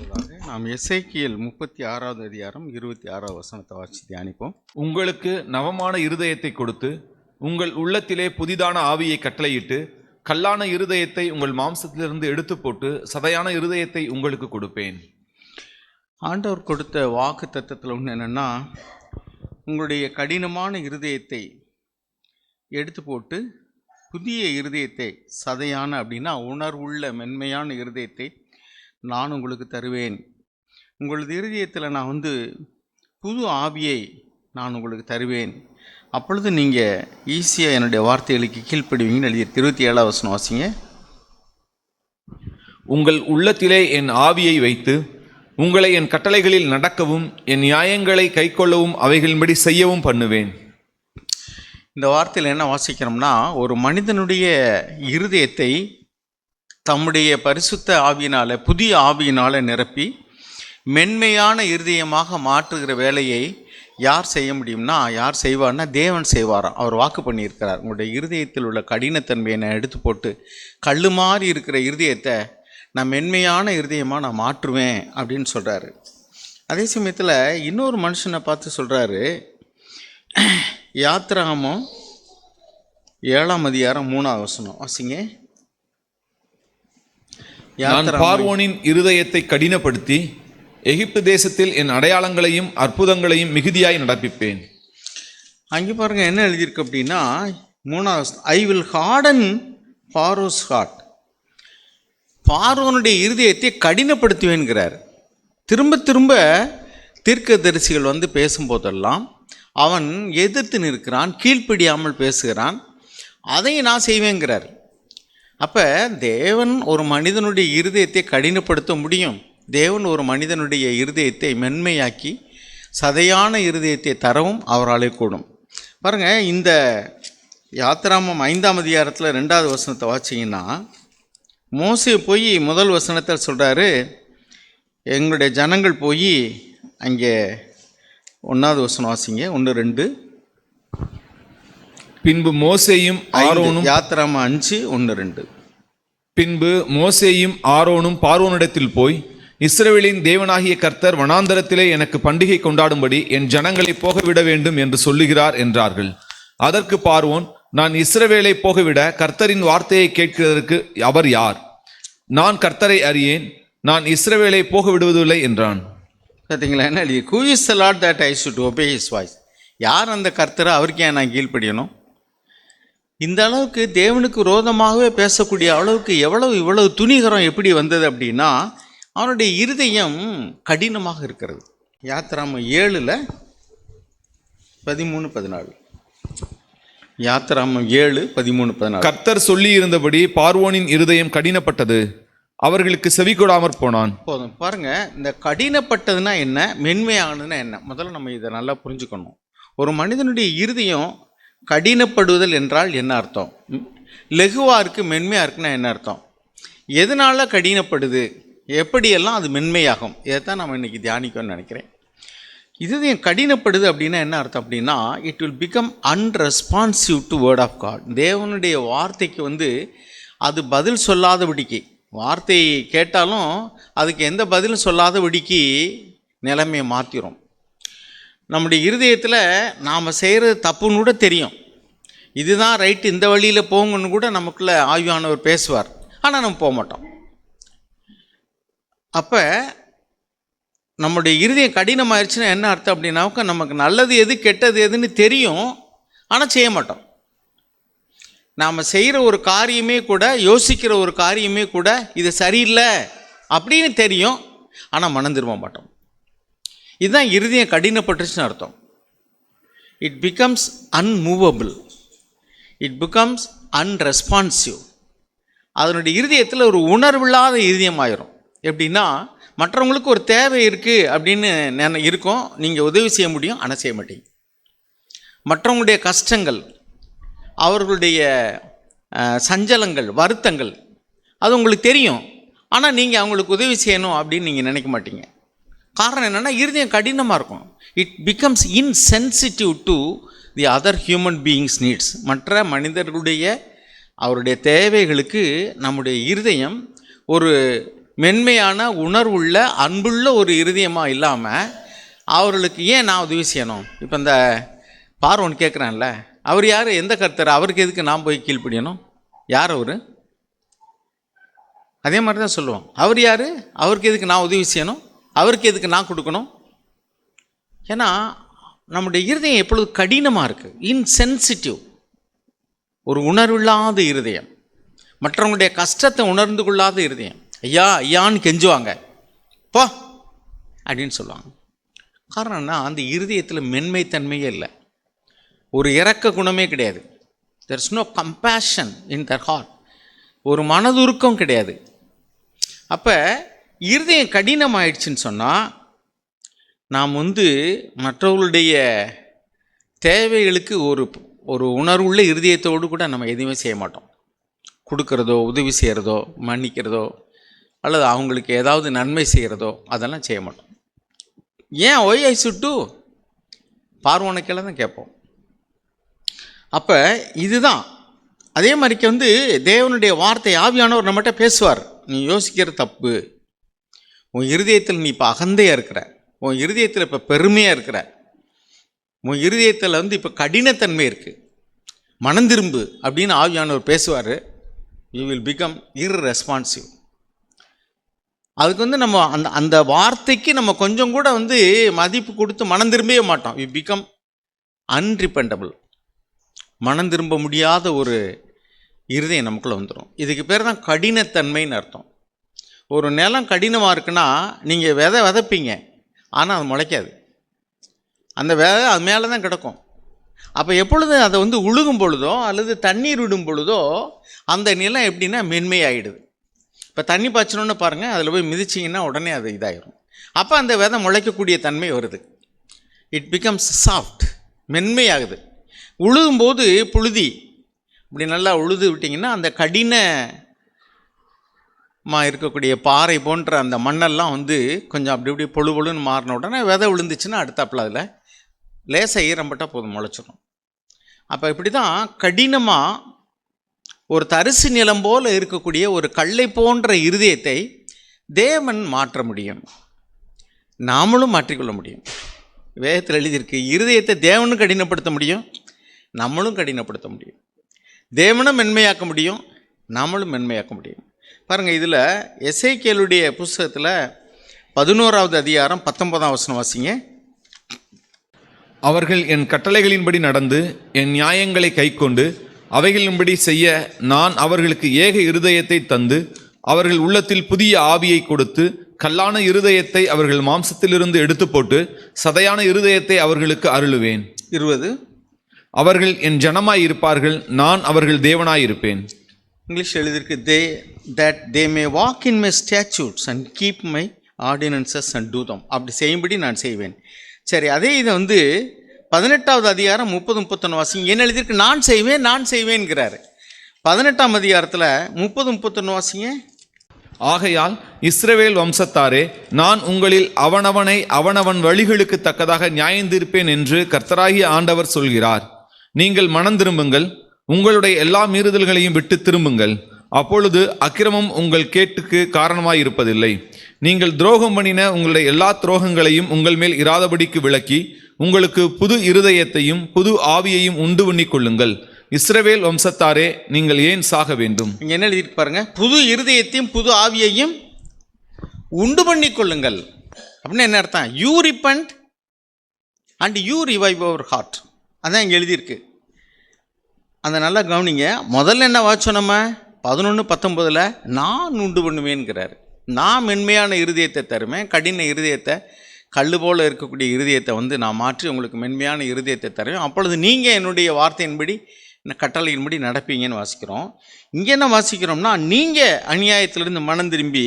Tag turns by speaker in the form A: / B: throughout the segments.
A: முதலாவதாக நாம் எசேக்கியேல் 36வது அதிகாரம் 26வது வசனத்தை வாசி தியானிப்போம்.
B: உங்களுக்கு நவமான இருதயத்தை கொடுத்து உங்கள் உள்ளத்திலே புதிதான ஆவியை கட்டளையிட்டு கல்லான இருதயத்தை உங்கள் மாம்சத்திலிருந்து எடுத்து போட்டு சதையான இருதயத்தை உங்களுக்கு கொடுப்பேன்.
A: ஆண்டவர் கொடுத்த வாக்கு தத்தத்தில் ஒன்று என்னென்னா, உங்களுடைய கடினமான இருதயத்தை எடுத்து போட்டு புதிய இருதயத்தை, சதையான அப்படின்னா உணர்வுள்ள மென்மையான இருதயத்தை நான் உங்களுக்கு தருவேன். உங்களது இருதயத்தில் நான் புது ஆவியை நான் உங்களுக்கு தருவேன். அப்பொழுது நீங்கள் ஈஸியாக என்னுடைய வார்த்தைகளுக்கு கீழ்ப்படுவீங்கன்னு எழுதியிருக்கு. 27வது வசனம் வாசிங்க.
B: உங்கள் உள்ளத்திலே என் ஆவியை வைத்து உங்களை என் கட்டளைகளில் நடக்கவும் என் நியாயங்களை கைக்கொள்ளவும் அவைகளின்படி செய்யவும் பண்ணுவேன்.
A: இந்த வார்த்தையில் என்ன வாசிக்கிறோம்னா, ஒரு மனிதனுடைய இருதயத்தை தம்முடைய பரிசுத்த ஆவியினால், புதிய ஆவியினால் நிரப்பி மென்மையான இருதயமாக மாற்றுகிற வேலையை யார் செய்ய முடியும்னா, யார் செய்வார்னா தேவன் செய்வாராம். அவர் வாக்கு பண்ணியிருக்கிறார். உங்களுடைய இருதயத்தில் உள்ள கடினத்தன்மையை நான் எடுத்து போட்டு கல் மாதிரி இருக்கிற இருதயத்தை நான் மென்மையான இருதயமாக நான் மாற்றுவேன் அப்படின்னு சொல்கிறாரு. அதே சமயத்தில் இன்னொரு மனுஷனை பார்த்து சொல்கிறாரு. யாத்திராகமம் 7ஆம் அதிகாரம் 3வது வசனம் வாசிங்க.
B: நான் பார்வோனின் இருதயத்தை கடினப்படுத்தி எகிப்து தேசத்தில் என் அடையாளங்களையும் அற்புதங்களையும் மிகுதியாய் நடப்பிப்பேன்.
A: அங்கே பாருங்க என்ன எழுதியிருக்கு அப்படின்னா, 3வது, ஐ வில் ஹார்டன் ஃபாரோஸ் ஹார்ட். பார்வோனுடைய இருதயத்தை கடினப்படுத்துவேன்கிறார். திரும்ப திரும்ப தீர்க்கதரிசிகள் பேசும்போதெல்லாம் அவன் எதிர்த்து நிற்கிறான், கீழ்ப்படியாமல் பேசுகிறான். அதை நான் செய்வேங்கிறார். அப்போ தேவன் ஒரு மனிதனுடைய இருதயத்தை கடினப்படுத்த முடியும். தேவன் ஒரு மனிதனுடைய இருதயத்தை மென்மையாக்கி சதையான இருதயத்தை தரவும் அவராலே கூடும். பாருங்கள், இந்த யாத்திராமம் 5ஆம் அதிகாரத்தில் 2வது வசனத்தை வாசிங்கன்னா, மோசே போய் முதல் வசனத்தில் சொல்கிறாரு, எங்களுடைய ஜனங்கள் போய் அங்கே 1வது வசனம் வாசிங்க. 1-2.
B: பின்பு மோசேயும் ஆரோனும்,
A: யாத்திராமம் 5:1-2.
B: பின்பு மோசேயும் ஆரோனும் பார்வோனிடத்தில் போய், இஸ்ரவேலின் தேவனாகிய கர்த்தர் வனாந்தரத்திலே எனக்கு பண்டிகை கொண்டாடும்படி என் ஜனங்களை போகவிட வேண்டும் என்று சொல்லுகிறார் என்றார்கள். அதற்கு பார்வோன், நான் இஸ்ரவேலை போகவிட கர்த்தரின் வார்த்தையை கேட்கிறதற்கு அவர் யார்? நான் கர்த்தரை அறியேன், நான் இஸ்ரவேலை போக விடுவதில்லை என்றான்.
A: பார்த்தீங்களா என்ன எழுதி? Who is the Lord that I should obey his voice? யார் அந்த கர்த்தரை? அவருக்கு ஏன் நான் கீழ்ப்படியணும்? இந்த அளவுக்கு தேவனுக்கு விரோதமாகவே பேசக்கூடிய அளவுக்கு இவ்வளவு துணிகரம் எப்படி வந்தது அப்படின்னா, அவனுடைய இருதயம் கடினமாக இருக்கிறது. யாத்திராமம் 7:13-14. யாத்திராமம் 7:13-14.
B: கர்த்தர் சொல்லி இருந்தபடி பார்வோனின் இருதயம் கடினப்பட்டது, அவர்களுக்கு செவி கொடாமற் போனான்.
A: போதும் பாருங்க, இந்த கடினப்பட்டதுன்னா என்ன, மென்மையானதுன்னா என்ன? முதல்ல நம்ம இதை நல்லா புரிஞ்சுக்கணும். ஒரு மனிதனுடைய இருதயம் கடினப்படுதல் என்றால் என்ன அர்த்தம்? லெகுவாக இருக்குது, மென்மையாக இருக்குன்னா என்ன அர்த்தம்? எதனால் கடினப்படுது, எப்படியெல்லாம் அது மென்மையாகும், இதைத்தான் நம்ம இன்றைக்கி தியானிக்கணும்னு நினைக்கிறேன். இருதயம் கடினப்படுது அப்படின்னா என்ன அர்த்தம் அப்படின்னா, it will become unresponsive to word of God. தேவனுடைய வார்த்தைக்கு அது பதில் சொல்லாதபடிக்கு, வார்த்தையை கேட்டாலும் அதுக்கு எந்த பதிலும் சொல்லாதபடிக்கு நிலைமையை மாற்றிடும். நம்முடைய இருதயத்தில் நாம் செய்கிறது தப்புன்னு கூட தெரியும், இதுதான் ரைட்டு, இந்த வழியில் போங்கன்னு கூட நமக்குள்ள ஆவியானவர் பேசுவார். ஆனால் நம்ம போக மாட்டோம். அப்போ நம்முடைய இருதயம் கடினமாயிருச்சுன்னா என்ன அர்த்தம் அப்படின்னாக்கா, நமக்கு நல்லது எது கெட்டது எதுன்னு தெரியும், ஆனால் செய்ய மாட்டோம். நாம் செய்கிற ஒரு காரியமே கூட, யோசிக்கிற ஒரு காரியமே கூட இது சரியில்லை அப்படின்னு தெரியும், ஆனால் மனம் திரும்ப மாட்டோம். இதுதான் இருதயம் கடினப்பட்டுச்சுன்னு அர்த்தம். It becomes unmovable, it becomes unresponsive. அதனுடைய இருதயத்தில் ஒரு உணர்வில்லாத இருதயம் ஆயிரும். எப்படின்னா, மற்றவங்களுக்கு ஒரு தேவை இருக்குது அப்படின்னு இருக்கும், நீங்கள் உதவி செய்ய முடியும், ஆனால் செய்ய மாட்டீங்க. மற்றவங்களுடைய கஷ்டங்கள், அவர்களுடைய சஞ்சலங்கள், வருத்தங்கள் அது உங்களுக்கு தெரியும், ஆனால் நீங்கள் அவங்களுக்கு உதவி செய்யணும் அப்படின்னு நீங்கள் நினைக்க மாட்டீங்க. காரணம் என்னென்னா, இருதயம் கடினமாக இருக்கும். It becomes insensitive to the other human beings needs. மற்ற மனிதர்களுடைய அவருடைய தேவைகளுக்கு நம்முடைய இருதயம் ஒரு மென்மையான உணர்வுள்ள அன்புள்ள ஒரு இருதயமாக இல்லாமல் அவர்களுக்கு ஏன் நான் உதவி செய்யணும்? இப்போ இந்த பார்வோன் கேட்குறான்ல, அவர் யார், எந்த கர்த்தர், அவருக்கு எதுக்கு நான் போய் கீழ்ப்படியணும்? யார் அவர்? அதே மாதிரி தான் சொல்லுவோம், அவர் யார், அவருக்கு எதுக்கு நான் உதவி செய்யணும், அவருக்கு எதுக்கு நான் கொடுக்கணும்? ஏன்னா நம்முடைய இருதயம் எப்பொழுது கடினமாக இருக்குது, இன்சென்சிட்டிவ், ஒரு உணர்வில்லாத இருதயம், மற்றவங்களுடைய கஷ்டத்தை உணர்ந்து கொள்ளாத இருதயம். ஐயா ஐயான்னு கெஞ்சுவாங்க, போ அப்படின்னு சொல்லுவாங்க. காரணம்னா அந்த இருதயத்தில் மென்மைத்தன்மையே இல்லை, ஒரு இரக்க குணமே கிடையாது. There is no compassion in their heart, ஒரு மனதுருக்கம் கிடையாது. அப்போ இருதயம் கடினமாயிடுச்சுன்னு சொன்னால் நாம் மற்றவர்களுடைய தேவைகளுக்கு ஒரு உணர்வுள்ள இருதயத்தோடு கூட நம்ம எதுவுமே செய்ய மாட்டோம். கொடுக்கறதோ, உதவி செய்கிறதோ, மன்னிக்கிறதோ, அல்லது அவங்களுக்கு ஏதாவது நன்மை செய்கிறதோ அதெல்லாம் செய்ய மாட்டோம். ஏன் ஒய் ஐ சுட் டு பார்வோனுக்கெல்லாம் தான் கேட்போம். அப்போ இதுதான் அதே மாதிரிக்கு தேவனுடைய வார்த்தை ஆவியானவர் நம்மகிட்ட பேசுவார். நீ யோசிக்கிற தப்பு, உன் இருதயத்தில் நீ இப்போ அகந்தையாக இருக்கிற, உன் இருதயத்தில் இப்போ பெருமையாக இருக்கிற, உன் இருதயத்தில் இப்போ கடினத்தன்மை இருக்குது, மனம் திரும்பு அப்படின்னு ஆவியானவர் பேசுவார். You will become irresponsive. அதுக்கு நம்ம அந்த வார்த்தைக்கு நம்ம கொஞ்சம் கூட மதிப்பு கொடுத்து மனம் திரும்பவே மாட்டோம். We become unrepentable. மனம் திரும்ப முடியாத ஒரு இருதயம் நமக்குள்ளே வந்துடும். இதுக்கு பேர் தான் கடினத்தன்மைன்னு அர்த்தம். ஒரு நிலம் கடினமாக இருக்குன்னா நீங்கள் விதைப்பீங்க, ஆனால் அது முளைக்காது. அந்த விதை அது மேலே தான் கிடக்கும். அப்போ எப்பொழுது அதை உழுகும் பொழுதோ அல்லது தண்ணீர் விடும் பொழுதோ அந்த நிலம் எப்படின்னா மென்மையாகிடுது. இப்போ தண்ணி பாய்ச்சணுன்னு பாருங்கள், அதில் போய் மிதிச்சிங்கன்னா உடனே அது இதாகிடும். அப்போ அந்த விதை முளைக்கக்கூடிய தன்மை வருது. இட் பிகம்ஸ் சாஃப்ட், மென்மையாகுது. உழுகும்போது புழுதி இப்படி நல்லா உழுது விட்டிங்கன்னா அந்த கடினமாக இருக்கக்கூடிய பாறை போன்ற அந்த மண்ணெல்லாம் கொஞ்சம் அப்படி இப்படி பொழு பொழுன்னு மாறின உடனே விதை விழுந்துச்சுன்னா அடுத்தாப்பில் அதில் லேசாக ஈரம்பட்டால் போதும், முளைச்சிடும். அப்போ இப்படி தான் கடினமாக ஒரு தரிசு நிலம் போல் இருக்கக்கூடிய ஒரு கல்லை போன்ற இருதயத்தை தேவன் மாற்ற முடியும், நாமளும் மாற்றிக்கொள்ள முடியும். வேதத்தில் எழுதியிருக்கு, இருதயத்தை தேவனும் கடினப்படுத்த முடியும், நம்மளும் கடினப்படுத்த முடியும். தேவனும் மென்மையாக்க முடியும், நாமளும் மென்மையாக்க முடியும். பாருங்கள், இதில் எசேக்கியேலுடைய புஸ்தகத்தில் 11வது அதிகாரம் 19ஆம் வசனம் வாசிங்க.
B: அவர்கள் என் கட்டளைகளின்படி நடந்து என் நியாயங்களை கைக்கொண்டு அவைகளின்படி செய்ய நான் அவர்களுக்கு ஏக இருதயத்தை தந்து அவர்கள் உள்ளத்தில் புதிய ஆவியை கொடுத்து கல்லான இருதயத்தை அவர்கள் மாம்சத்திலிருந்து எடுத்து போட்டு சதையான இருதயத்தை அவர்களுக்கு அருளுவேன்.
A: 20
B: அவர்கள் என் ஜனமாய் இருப்பார்கள், நான் அவர்கள் தேவனாய் இருப்பேன்.
A: இங்கிலீஷ் எழுதியிருக்கு, they may walk in my statutes and keep my ordinances and do them. அப்படி செய்யும்படி நான் செய்வேன். சரி, அதே இதை 18வது அதிகாரம் 30-31 வாசிங்க. என்ன எழுதியிருக்கு? நான் செய்வேன், நான் செய்வேன்கிறாரு. 18ஆம் அதிகாரத்தில் 30-31 வாசிங்க.
B: ஆகையால் இஸ்ரவேல் வம்சத்தாரே, நான் உங்களில் அவனவனை அவனவன் வழிகளுக்கு தக்கதாக நியாயந்தீர்ப்பேன் என்று கர்த்தராகிய ஆண்டவர் சொல்கிறார். நீங்கள் மனம் திரும்புங்கள், உங்களுடைய எல்லா மீறுதல்களையும் விட்டு திரும்புங்கள். அப்பொழுது அக்கிரமம் உங்கள் கேட்டுக்கு காரணமாயிருப்பதில்லை. நீங்கள் துரோகம் பண்ணின உங்களுடைய எல்லா துரோகங்களையும் உங்கள் மேல் இராதபடிக்கு விலக்கி உங்களுக்கு புது இருதயத்தையும் புது ஆவியையும் உண்டு பண்ணி கொள்ளுங்கள். இஸ்ரவேல் வம்சத்தாரே, நீங்கள் ஏன் சாக வேண்டும்?
A: இங்கே என்ன எழுதிட்டு பாருங்க, புது இருதயத்தையும் புது ஆவியையும் உண்டு பண்ணி கொள்ளுங்கள். அப்படின்னு என்ன அர்த்தம்? You repent and you revive our heart. அதான் இங்கே எழுதியிருக்கு. அந்த நல்லா கவனிங்க. முதல்ல என்ன வாச்சோம் நம்ம 11-19 நான் உண்டு பண்ணுவேன்கிறாரு. நான் மென்மையான இருதயத்தை தருவேன், கடின இருதயத்தை, கல் போல் இருக்கக்கூடிய இருதயத்தை நான் மாற்றி உங்களுக்கு மென்மையான இருதயத்தை தருவேன். அப்பொழுது நீங்கள் என்னுடைய வார்த்தையின்படி கட்டளையின்படி நடப்பீங்கன்னு வாசிக்கிறோம். இங்கே என்ன வாசிக்கிறோம்னா, நீங்கள் அநியாயத்திலிருந்து மனம் திரும்பி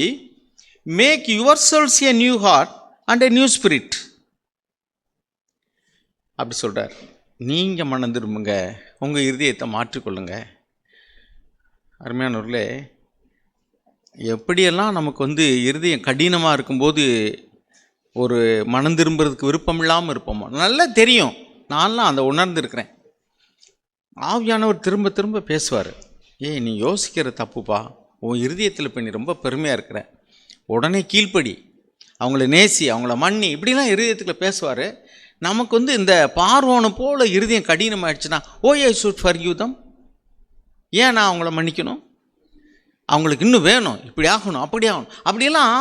A: make yourselves a new heart and a new spirit அப்படி சொல்கிறார். நீங்கள் மனம் திரும்புங்க, உங்கள் இருதயத்தை மாற்றிக்கொள்ளுங்க. அருமையானவர்களே, எப்படியெல்லாம் நமக்கு இருதயம் கடினமாக இருக்கும்போது ஒரு மனம் திரும்புறதுக்கு விருப்பம் இல்லாமல் இருப்போமோ நல்லா தெரியும். நான்லாம் அதை உணர்ந்துருக்கிறேன். ஆவியானவர் திரும்ப திரும்ப பேசுவார். நீ யோசிக்கிற தப்புப்பா, உன் இருதயத்தில் இப்போ நீ ரொம்ப பெருமையாக இருக்கிற, உடனே கீழ்ப்படி, அவங்கள நேசி, அவங்கள மன்னி, இப்படிலாம் இருதயத்துக்குள்ள பேசுவார். நமக்கு இந்த பார்வோனை போல் இருதயம் கடினமாகிடுச்சுன்னா, ஐ ஷுட் ஃபர்கிவ் தம், ஏன் நான் அவங்கள மன்னிக்கணும்? அவங்களுக்கு இன்னும் வேணும், இப்படி ஆகணும், அப்படி ஆகணும். அப்படியெல்லாம்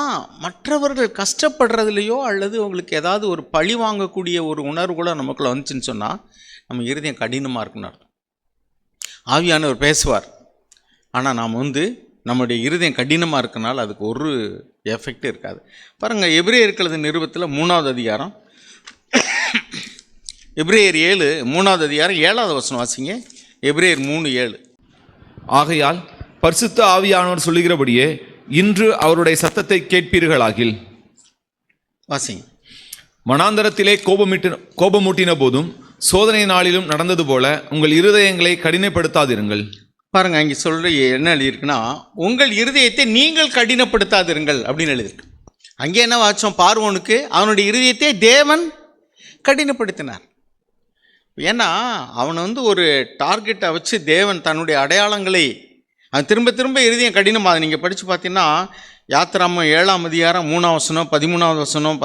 A: மற்றவர்கள் கஷ்டப்படுறதுலையோ அல்லது அவங்களுக்கு ஏதாவது ஒரு பழி வாங்கக்கூடிய ஒரு உணர்வு கூட நமக்குள்ளே வந்துச்சுன்னு சொன்னால் நம்ம இருதயம் கடினமாக இருக்குன்னு அர்த்தம். ஆவியானவர் பேசுவார், ஆனால் நாம் நம்முடைய இருதயம் கடினமாக இருக்கனால அதுக்கு ஒரு எஃபெக்ட் இருக்காது. பாருங்கள், எபிரேயர் நிருபத்தில் 3வது அதிகாரம், எபிரேயர் 7 3வது அதிகாரம் 7வது வசனம் வாசிங்க. எபிரேயர் 3:7.
B: ஆகையால் பரிசுத்த ஆவியானவர் சொல்லுகிறபடியே இன்று அவருடைய சத்தத்தை கேட்பீர்களாகில்.
A: வாசிங்க.
B: வனாந்தரத்திலே கோபமூட்டின போதும் சோதனை நாளிலும் நடந்தது போல உங்கள் இருதயங்களை கடினப்படுத்தாதிருங்கள்.
A: பாருங்க, அங்கே சொல்ற என்ன எழுதியிருக்குன்னா, உங்கள் இருதயத்தை நீங்கள் கடினப்படுத்தாதிருங்கள் அப்படின்னு எழுதியிருக்கு. அங்கே என்ன வாச்சோம்? பார்வோனுக்கு அவனுடைய இருதயத்தை தேவன் கடினப்படுத்தினார். ஏன்னா அவனை ஒரு டார்கெட்டை வச்சு தேவன் தன்னுடைய அடையாளங்களை அது திரும்ப திரும்ப இருதயம் கடினமாக. நீங்கள் படித்து பார்த்தீங்கன்னா யாத்திராமம் 7ஆம் அதிகாரம் 3ஆம் வசனம், 13வது வசனம்,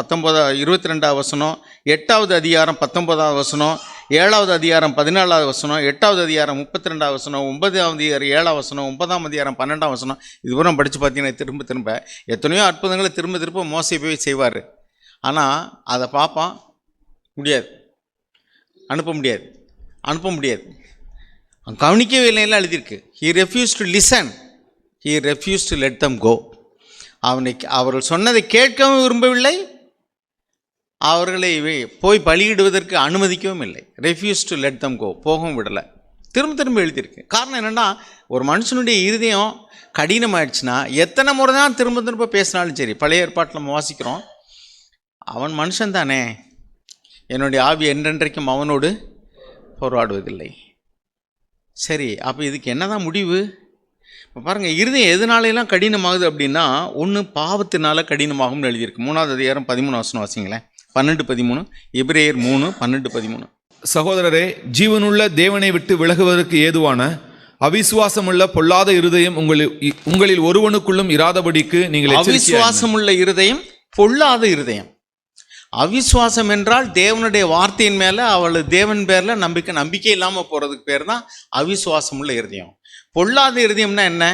A: 22வது வசனம், 8வது அதிகாரம் 19வது வசனம், 7வது அதிகாரம் 14வது வசனம், 8வது அதிகாரம் 32வது வசனம், 9வது அதிகாரம் 7வது வசனம், 9ஆம் அதிகாரம் 12ஆம் வசனம். இதுவரை படித்து பார்த்தீங்கன்னா திரும்ப திரும்ப எத்தனையோ அற்புதங்களை திரும்ப திரும்ப மோசே போய் செய்வார். ஆனால் அதை பார்ப்பான், முடியாது, அனுப்ப முடியாது. அவன் கவனிக்கவே இல்லைன்னா எழுதியிருக்கு. He refuse to listen, he refuse to let them go. அவர்கள் சொன்னதை கேட்கவும் விரும்பவில்லை, அவர்களை போய் பலியிடுவதற்கு அனுமதிக்கவும் இல்லை. Refuse to let them go, போகவும் விடலை. திரும்ப எழுதியிருக்கு. காரணம் என்னென்னா, ஒரு மனுஷனுடைய இருதயம் கடினமாயிடுச்சுன்னா எத்தனை முறை தான் திரும்ப பேசினாலும் சரி. பழைய ஏற்பாட்டில் நம்ம வாசிக்கிறோம், அவன் மனுஷன் தானே, என்னுடைய ஆவி என்றென்றைக்கும் அவனோடு போராடுவதில்லை. சரி, அப்போ இதுக்கு என்ன தான் முடிவு? இப்போ பாருங்கள், இருதயம் எதனாலெல்லாம் கடினமாகுது அப்படின்னா, ஒன்று பாவத்தினால கடினமாகும்னு எழுதியிருக்கு. 3வது அதிகாரம் 13 வசனம் வாசிங்களேன். 12-13, எபிரேயர் 3:12-13.
B: சகோதரரே, ஜீவனுள்ள தேவனை விட்டு விலகுவதற்கு ஏதுவான அவிசுவாசமுள்ள பொல்லாத இருதயம் உங்களில் ஒருவனுக்குள்ளும் இராதபடிக்கு நீங்கள்
A: அவிசுவாசமுள்ள இருதயம், பொல்லாத இருதயம். அவிசுவாசம் என்றால் தேவனுடைய வார்த்தையின் மேலே தேவன் பேரில் நம்பிக்கை இல்லாமல் போகிறதுக்கு பேர் தான் அவிசுவாசம் உள்ள இருதயம். பொல்லாத இருதயம்னா என்ன?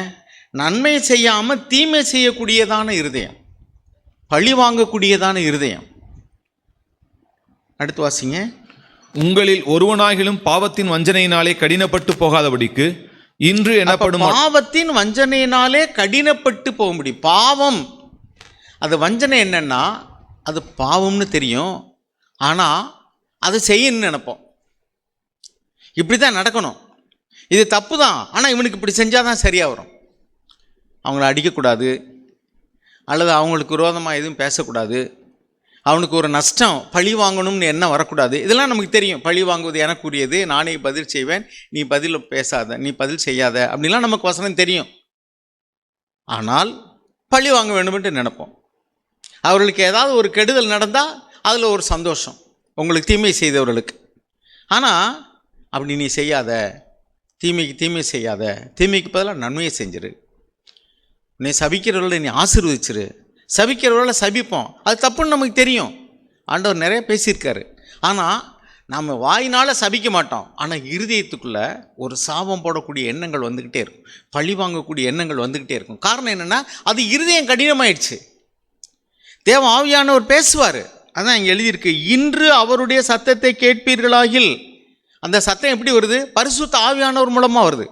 A: நன்மை செய்யாமல் தீமை செய்யக்கூடியதான இருதயம், பழி வாங்கக்கூடியதான இருதயம். அடுத்து வாசிங்க.
B: உங்களில் ஒருவனாகிலும் பாவத்தின் வஞ்சனையினாலே கடினப்பட்டு போகாதபடிக்கு இன்று எனப்படும்.
A: பாவத்தின் வஞ்சனையினாலே கடினப்பட்டு போக முடியும். பாவம், அது வஞ்சனை என்னன்னா, அது பாவம்னு தெரியும், ஆனால் அதை செய்யணும்னு நினைப்போம். இப்படி தான் நடக்கணும், இது தப்பு தான், ஆனால் இவனுக்கு இப்படி செஞ்சால் தான் சரியாக வரும். அவங்கள அடிக்கக்கூடாது, அல்லது அவங்களுக்கு விரோதமாக எதுவும் பேசக்கூடாது, அவனுக்கு ஒரு நஷ்டம், பழி வாங்கணும்னு என்ன வரக்கூடாது. இதெல்லாம் நமக்கு தெரியும். பழி வாங்குவது எனக்குரியது, நானே பதில் செய்வேன், நீ பதில் பேசாத, நீ பதில் செய்யாத, அப்படின்லாம் நமக்கு வசனம் தெரியும். ஆனால் பழி வாங்க வேண்டும்ன்ட்டு நினைப்போம். அவர்களுக்கு ஏதாவது ஒரு கெடுதல் நடந்தால் அதில் ஒரு சந்தோஷம், உங்களுக்கு தீமை செய்தவர்களுக்கு. ஆனால் அப்படி நீ செய்யாத, தீமை செய்யாத, தீமைக்கு பதிலாக நன்மையை செஞ்சிரு. நீ சபிக்கிறவர்களை நீ ஆசீர்வதிச்சிரு, சபிக்கிறவர்களை சபிப்போம், அது தப்புன்னு நமக்கு தெரியும். ஆண்டவர் நிறைய பேசியிருக்காரு. ஆனால் நாம் வாயினால் சபிக்க மாட்டோம், ஆனால் இருதயத்துக்குள்ளே ஒரு சாபம் போடக்கூடிய எண்ணங்கள் வந்துக்கிட்டே இருக்கும், பழி வாங்கக்கூடிய எண்ணங்கள் வந்துக்கிட்டே இருக்கும். காரணம் என்னென்னா, அது இருதயம் கடினமாயிடுச்சு. தேவ ஆவியானவர் பேசுவார். அதான் இங்கே எழுதியிருக்கு, இன்று அவருடைய சத்தத்தை கேட்பீர்களாகில். அந்த சத்தம் எப்படி வருது? பரிசுத்த ஆவியானவர் மூலமாக வருது,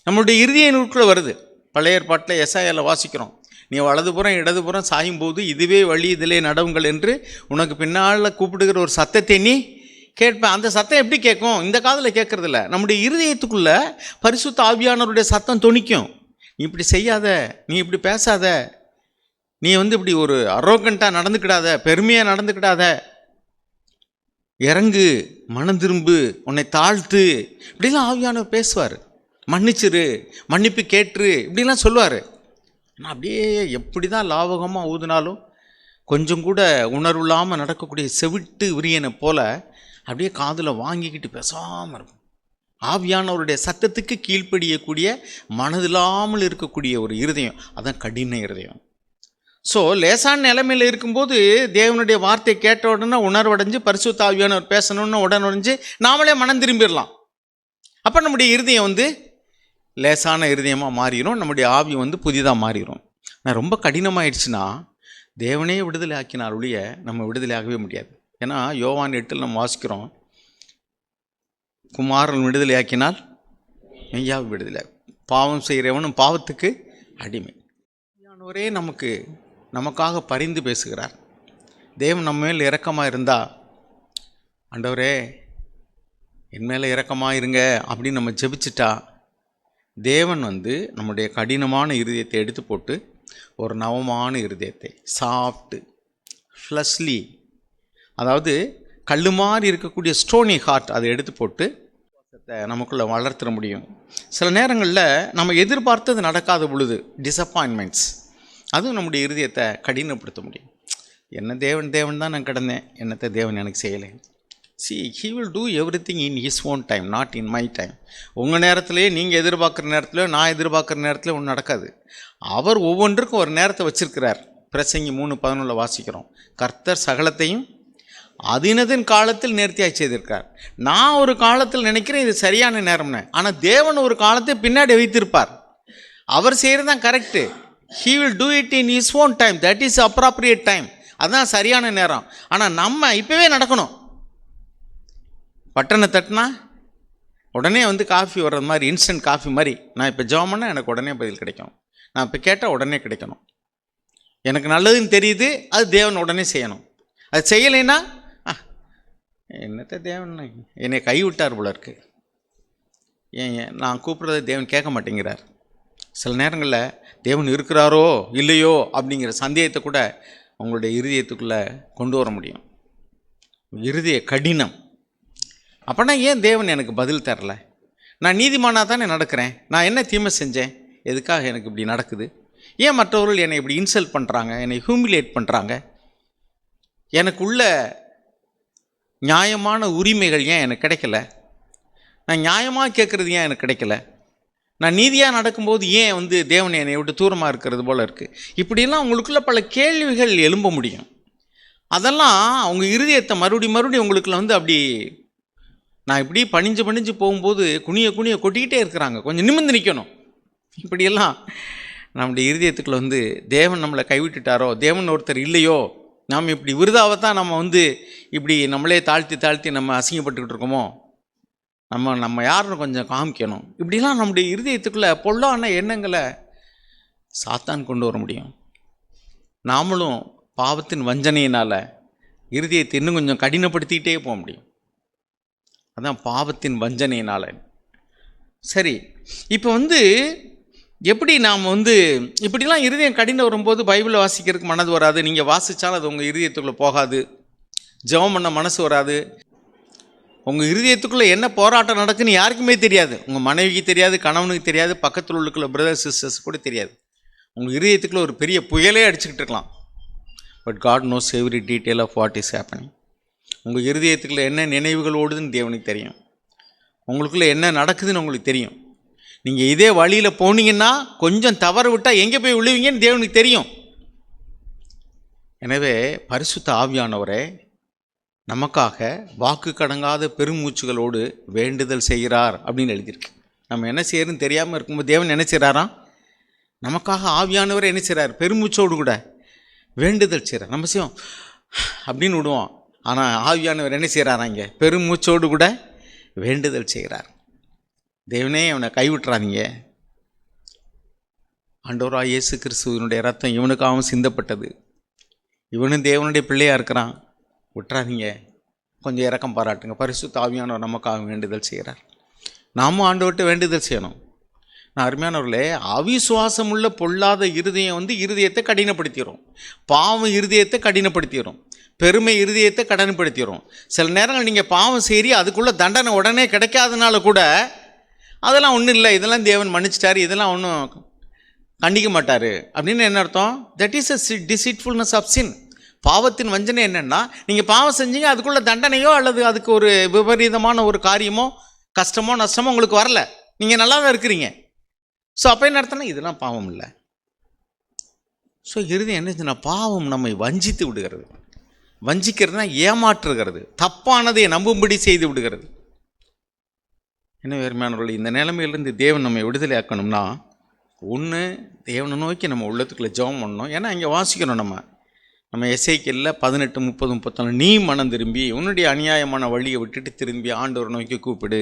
A: நம்மளுடைய இருதயத்துக்குள்ளே வருது. பழைய ஏற்பாட்டில் எசாயாவில் வாசிக்கிறோம், நீ வலதுபுறம் இடதுபுறம் சாயும் போது இதுவே வழி, இதிலே நடவுங்கள் என்று உனக்கு பின்னால் கூப்பிடுகிற ஒரு சத்தத்தை நீ கேட்பேன். அந்த சத்தம் எப்படி கேட்கும்? இந்த காதில் கேட்கறதில்ல, நம்முடைய இருதயத்துக்குள்ளே பரிசுத்த ஆவியானவருடைய சத்தம் தொனிக்கும். நீ இப்படி செய்யாத, நீ இப்படி பேசாத, நீ இப்படி ஒரு அரோகண்ட்டாக நடந்துக்கிடாத, பெருமையாக நடந்துக்கிடாத, இறங்கு, மனம் திரும்பு, உன்னை தாழ்த்து, இப்படிலாம் ஆவியானவர் பேசுவார். மன்னிச்சிரு, மன்னிப்பு கேட்டுரு, இப்படிலாம் சொல்லுவார். ஆனால் அப்படியே எப்படி தான் லாவகமாக ஊதுனாலும் கொஞ்சம் கூட உணர்வு இல்லாமல் நடக்கக்கூடிய செவிட்டு விரியனை போல் அப்படியே காதில் வாங்கிக்கிட்டு பேசாமல் இருக்கும். ஆவியானவருடைய சத்தத்துக்கு கீழ்ப்படியக்கூடிய மனதில்லாமல் இருக்கக்கூடிய ஒரு இருதயம், அதான் கடின இருதயம். ஸோ லேசான நிலைமையில் இருக்கும்போது தேவனுடைய வார்த்தை கேட்ட உடனே உணர்வடைஞ்சு பரிசுத்த ஆவியானவர் பேசணும்னு உடனடைஞ்சு நாமளே மனம் திரும்பிடலாம். அப்போ நம்முடைய இருதயம் வந்து லேசான இருதயமாக மாறிடும், நம்முடைய ஆவி வந்து புதிதாக மாறிடும். நான் ரொம்ப கடினமாயிடுச்சுன்னா தேவனே விடுதலை ஆக்கினால் ஒழிய நம்ம விடுதலை ஆகவே முடியாது. ஏன்னா யோவான் 8 நம்ம வாசிக்கிறோம், குமாரன் விடுதலை ஆக்கினால் மெய்யாவை விடுதலை, பாவம் செய்கிறவனும் பாவத்துக்கு அடிமை. ஒரே நமக்காக பரிந்து பேசுகிறார். தேவன் நம்ம மேல் இரக்கமாக இருந்தா, ஆண்டவரே என் மேலே இரக்கமாக இருங்க அப்படின்னு நம்ம ஜெபிச்சிட்டா, தேவன் வந்து நம்முடைய கடினமான இருதயத்தை எடுத்து போட்டு ஒரு நவமான இருதயத்தை, சாஃப்ட்டு ஃப்ளஷ்லி, அதாவது கல்லு மாதிரி இருக்கக்கூடிய ஸ்டோனி ஹார்ட், அதை எடுத்து போட்டு நமக்குள்ளே வளர்த்துட முடியும். சில நேரங்களில் நம்ம எதிர்பார்த்தது நடக்காத பொழுது டிசப்பாயின்மெண்ட்ஸ், அதுவும் நம்முடைய இருதயத்தை கடினப்படுத்த முடியும். என்ன தேவன் தான் நான் கிடந்தேன், என்னத்தை தேவன் எனக்கு செய்யலை. he will do everything in his own time, not in my time. உங்கள் நேரத்துலேயே, நீங்கள் எதிர்பார்க்குற நேரத்துலையோ நான் எதிர்பார்க்குற நேரத்துலையோ ஒன்றும் நடக்காது. அவர் ஒவ்வொன்றுக்கும் ஒரு நேரத்தை வச்சிருக்கிறார். பிரசங்கி 3:11 வாசிக்கிறோம், கர்த்தர் சகலத்தையும் அதினதின் காலத்தில் நேர்த்தியாக செய்திருக்கார். நான் ஒரு காலத்தில் நினைக்கிறேன் இது சரியான நேரம்னு, ஆனால் தேவன் ஒரு காலத்தை பின்னாடி வைத்திருப்பார். அவர் செய்கிறது தான் correct. he will do it in his own time, that is appropriate time. அதுதான் சரியான நேரம். ஆனால் நம்ம இப்போவே நடக்கணும். பட்டனை தட்டினா உடனே வந்து காஃபி வர்றது மாதிரி, இன்ஸ்டன்ட் காஃபி மாதிரி, நான் இப்போ ஜெபம் பண்ணால் எனக்கு உடனே பதில் கிடைக்கும், நான் இப்போ கேட்டால் உடனே கிடைக்கணும். எனக்கு நல்லதுன்னு தெரியுது, அது தேவன் உடனே செய்யணும். அது செய்யலைன்னா என்னத்தை தேவன் என்னை கைவிட்டார் போல இருக்கு, நான் கூப்பிட்றத தேவன் கேட்க மாட்டேங்கிறார். சில நேரங்களில் தேவன் இருக்கிறாரோ இல்லையோ அப்படிங்கிற சந்தேகத்தை கூட உங்களுடைய இருதயத்துக்குள்ளே கொண்டு வர முடியும். இருதய கடினம். அப்போனா ஏன் தேவன் எனக்கு பதில் தரல? நான் நீதிமானாக தானே நடக்கிறேன், நான் என்ன தீமை செஞ்சேன், எதுக்காக எனக்கு இப்படி நடக்குது? ஏன் மற்றவர்கள் என்னை இப்படி இன்சல்ட் பண்ணுறாங்க, என்னை ஹியூமிலியேட் பண்ணுறாங்க? எனக்குள்ள நியாயமான உரிமைகள் ஏன் எனக்கு கிடைக்கல? நான் நியாயமாக கேட்குறது ஏன் எனக்கு கிடைக்கல? நான் நீதியாக நடக்கும்போது ஏன் வந்து தேவன் என்னை விட்டு தூரமாக இருக்கிறது போல் இருக்குது? இப்படியெல்லாம் உங்களுக்குள்ள பல கேள்விகள் எழும்ப முடியும். அதெல்லாம் அவங்க இருதயத்தை மறுபடியும் உங்களுக்குள்ள வந்து அப்படி, நான் இப்படி பணிஞ்சு போகும்போது குனிய கொட்டிக்கிட்டே இருக்கிறாங்க, கொஞ்சம் நிமிர்ந்து நிற்கணும். இப்படியெல்லாம் நம்முடைய இருதயத்துக்குள்ள வந்து தேவன் நம்மளை கைவிட்டுட்டாரோ, தேவன் ஒருத்தர் இல்லையோ, நாம் இப்படி விருதாவை தான் நம்ம வந்து இப்படி நம்மளே தாழ்த்தி நம்ம அசிங்கப்பட்டுக்கிட்டு இருக்கோமோ, நம்ம யாருன்னு கொஞ்சம் காமிக்கணும். இப்படிலாம் நம்முடைய இருதயத்துக்குள்ளே பொல்லான எண்ணங்களை சாத்தான் கொண்டு வர முடியும். நாமளும் பாவத்தின் வஞ்சனையினால் இருதயத்தை இன்னும் கொஞ்சம் கடினப்படுத்திக்கிட்டே போக முடியும். அதான் பாவத்தின் வஞ்சனையினால். சரி, இப்போ வந்து எப்படி நாம் வந்து இப்படிலாம் இருதயம் கடினம் வரும்போது பைபிளை வாசிக்கிறதுக்கு மனது வராது. நீங்கள் வாசித்தாலும் அது உங்கள் இருதயத்துக்குள்ளே போகாது, ஜெபம் பண்ண மனசு வராது. உங்கள் இருதயத்துக்குள்ளே என்ன போராட்டம் நடக்குன்னு யாருக்குமே தெரியாது. உங்கள் மனைவிக்கு தெரியாது, கணவனுக்கு தெரியாது, பக்கத்தில் உள்ள பிரதர்ஸ் சிஸ்டர்ஸ் கூட தெரியாது. உங்கள் இருதயத்துக்குள்ளே ஒரு பெரிய புயலே அடிச்சுக்கிட்டு இருக்கலாம். But God knows every detail of what is happening. உங்கள் இருதயத்துக்குள்ளே என்ன நினைவுகள் ஓடுதுன்னு தேவனுக்கு தெரியும். உங்களுக்குள்ளே என்ன நடக்குதுன்னு உங்களுக்கு தெரியும். நீங்கள் இதே வழியில் போனீங்கன்னா கொஞ்சம் தவறு விட்டால் எங்கே போய் விழுவீங்கன்னு தேவனுக்கு தெரியும். எனவே பரிசுத்த ஆவியானவரே நமக்காக வாக்கு கடங்காத பெருமூச்சுகளோடு வேண்டுதல் செய்கிறார் அப்படின்னு எழுதியிருக்கு. நம்ம என்ன செய்யறதுன்னு தெரியாமல் இருக்கும்போது தேவன் என்ன செய்கிறாராம்? நமக்காக ஆவியானவரை என்ன செய்கிறார்? பெருமூச்சோடு கூட வேண்டுதல் செய்கிறார். நம்ம செய்வோம் அப்படின்னு விடுவோம், ஆனால் ஆவியானவர் என்ன செய்கிறாரா? இங்கே பெருமூச்சோடு கூட வேண்டுதல் செய்கிறார். தேவனே அவனை கைவிட்டுறாதீங்க, ஆண்டவராக இயேசு கிறிஸ்துவனுடைய ரத்தம் இவனுக்காகவும் சிந்தப்பட்டது, இவனும் தேவனுடைய பிள்ளையாக இருக்கிறான், விட்டுறாதீங்க, கொஞ்சம் இரக்கம் பாராட்டுங்க. பரிசுத்த ஆவியானவர் நமக்காக வேண்டுதல் செய்கிறார். நாமும் ஆண்டவர்கிட்ட வேண்டுதல் செய்யணும். நான் அருமையானவர்களே, அவிசுவாசம் உள்ள பொல்லாத இருதயம் வந்து இருதயத்தை கடினப்படுத்திடும். பாவம் இருதயத்தை கடினப்படுத்திடும். பெருமை இருதயத்தை கடினப்படுத்திடும். சில நேரங்கள் நீங்கள் பாவம் செய்றி அதுக்குள்ளே தண்டனை உடனே கிடைக்காதனால கூட அதெல்லாம் ஒன்றும் இல்லை, இதெல்லாம் தேவன் மன்னிச்சிட்டாரு, இதெல்லாம் ஒன்றும் கண்டிக்க மாட்டார் அப்படின்னு என்ன அர்த்தம்? That is a deceitfulness of sin. பாவத்தின் வஞ்சனை என்னென்னா, நீங்கள் பாவம் செஞ்சீங்க, அதுக்குள்ள தண்டனையோ அல்லது அதுக்கு ஒரு விபரீதமான ஒரு காரியமோ கஷ்டமோ நஷ்டமோ உங்களுக்கு வரல, நீங்கள் நல்லா தான் இருக்கிறீங்க. ஸோ அப்போ என்ன அர்த்தம்னா இதெல்லாம் பாவம் இல்லை. ஸோ இருதயம் என்னச்சுன்னா பாவம் நம்மை வஞ்சித்து விடுகிறது. வஞ்சிக்கிறதுனா ஏமாற்றுகிறது, தப்பானதை நம்பும்படி செய்து விடுகிறது. என்ன வேறுமானவர்கள், இந்த நிலைமையிலேருந்து தேவன் நம்மை விடுதலை ஆக்கணும்னா ஒன்று, தேவனை நோக்கி நம்ம உள்ளத்துக்குள்ளே ஜெபம் பண்ணணும். ஏன்னா இங்கே வாசிக்கணும் நம்ம எசேக்கியேல் 18, 30, 34 நீ மனம் திரும்பி உன்னுடைய அநியாயமான வழியை விட்டுட்டு திரும்பி ஆண்டவரை நோக்கி கூப்பிடு,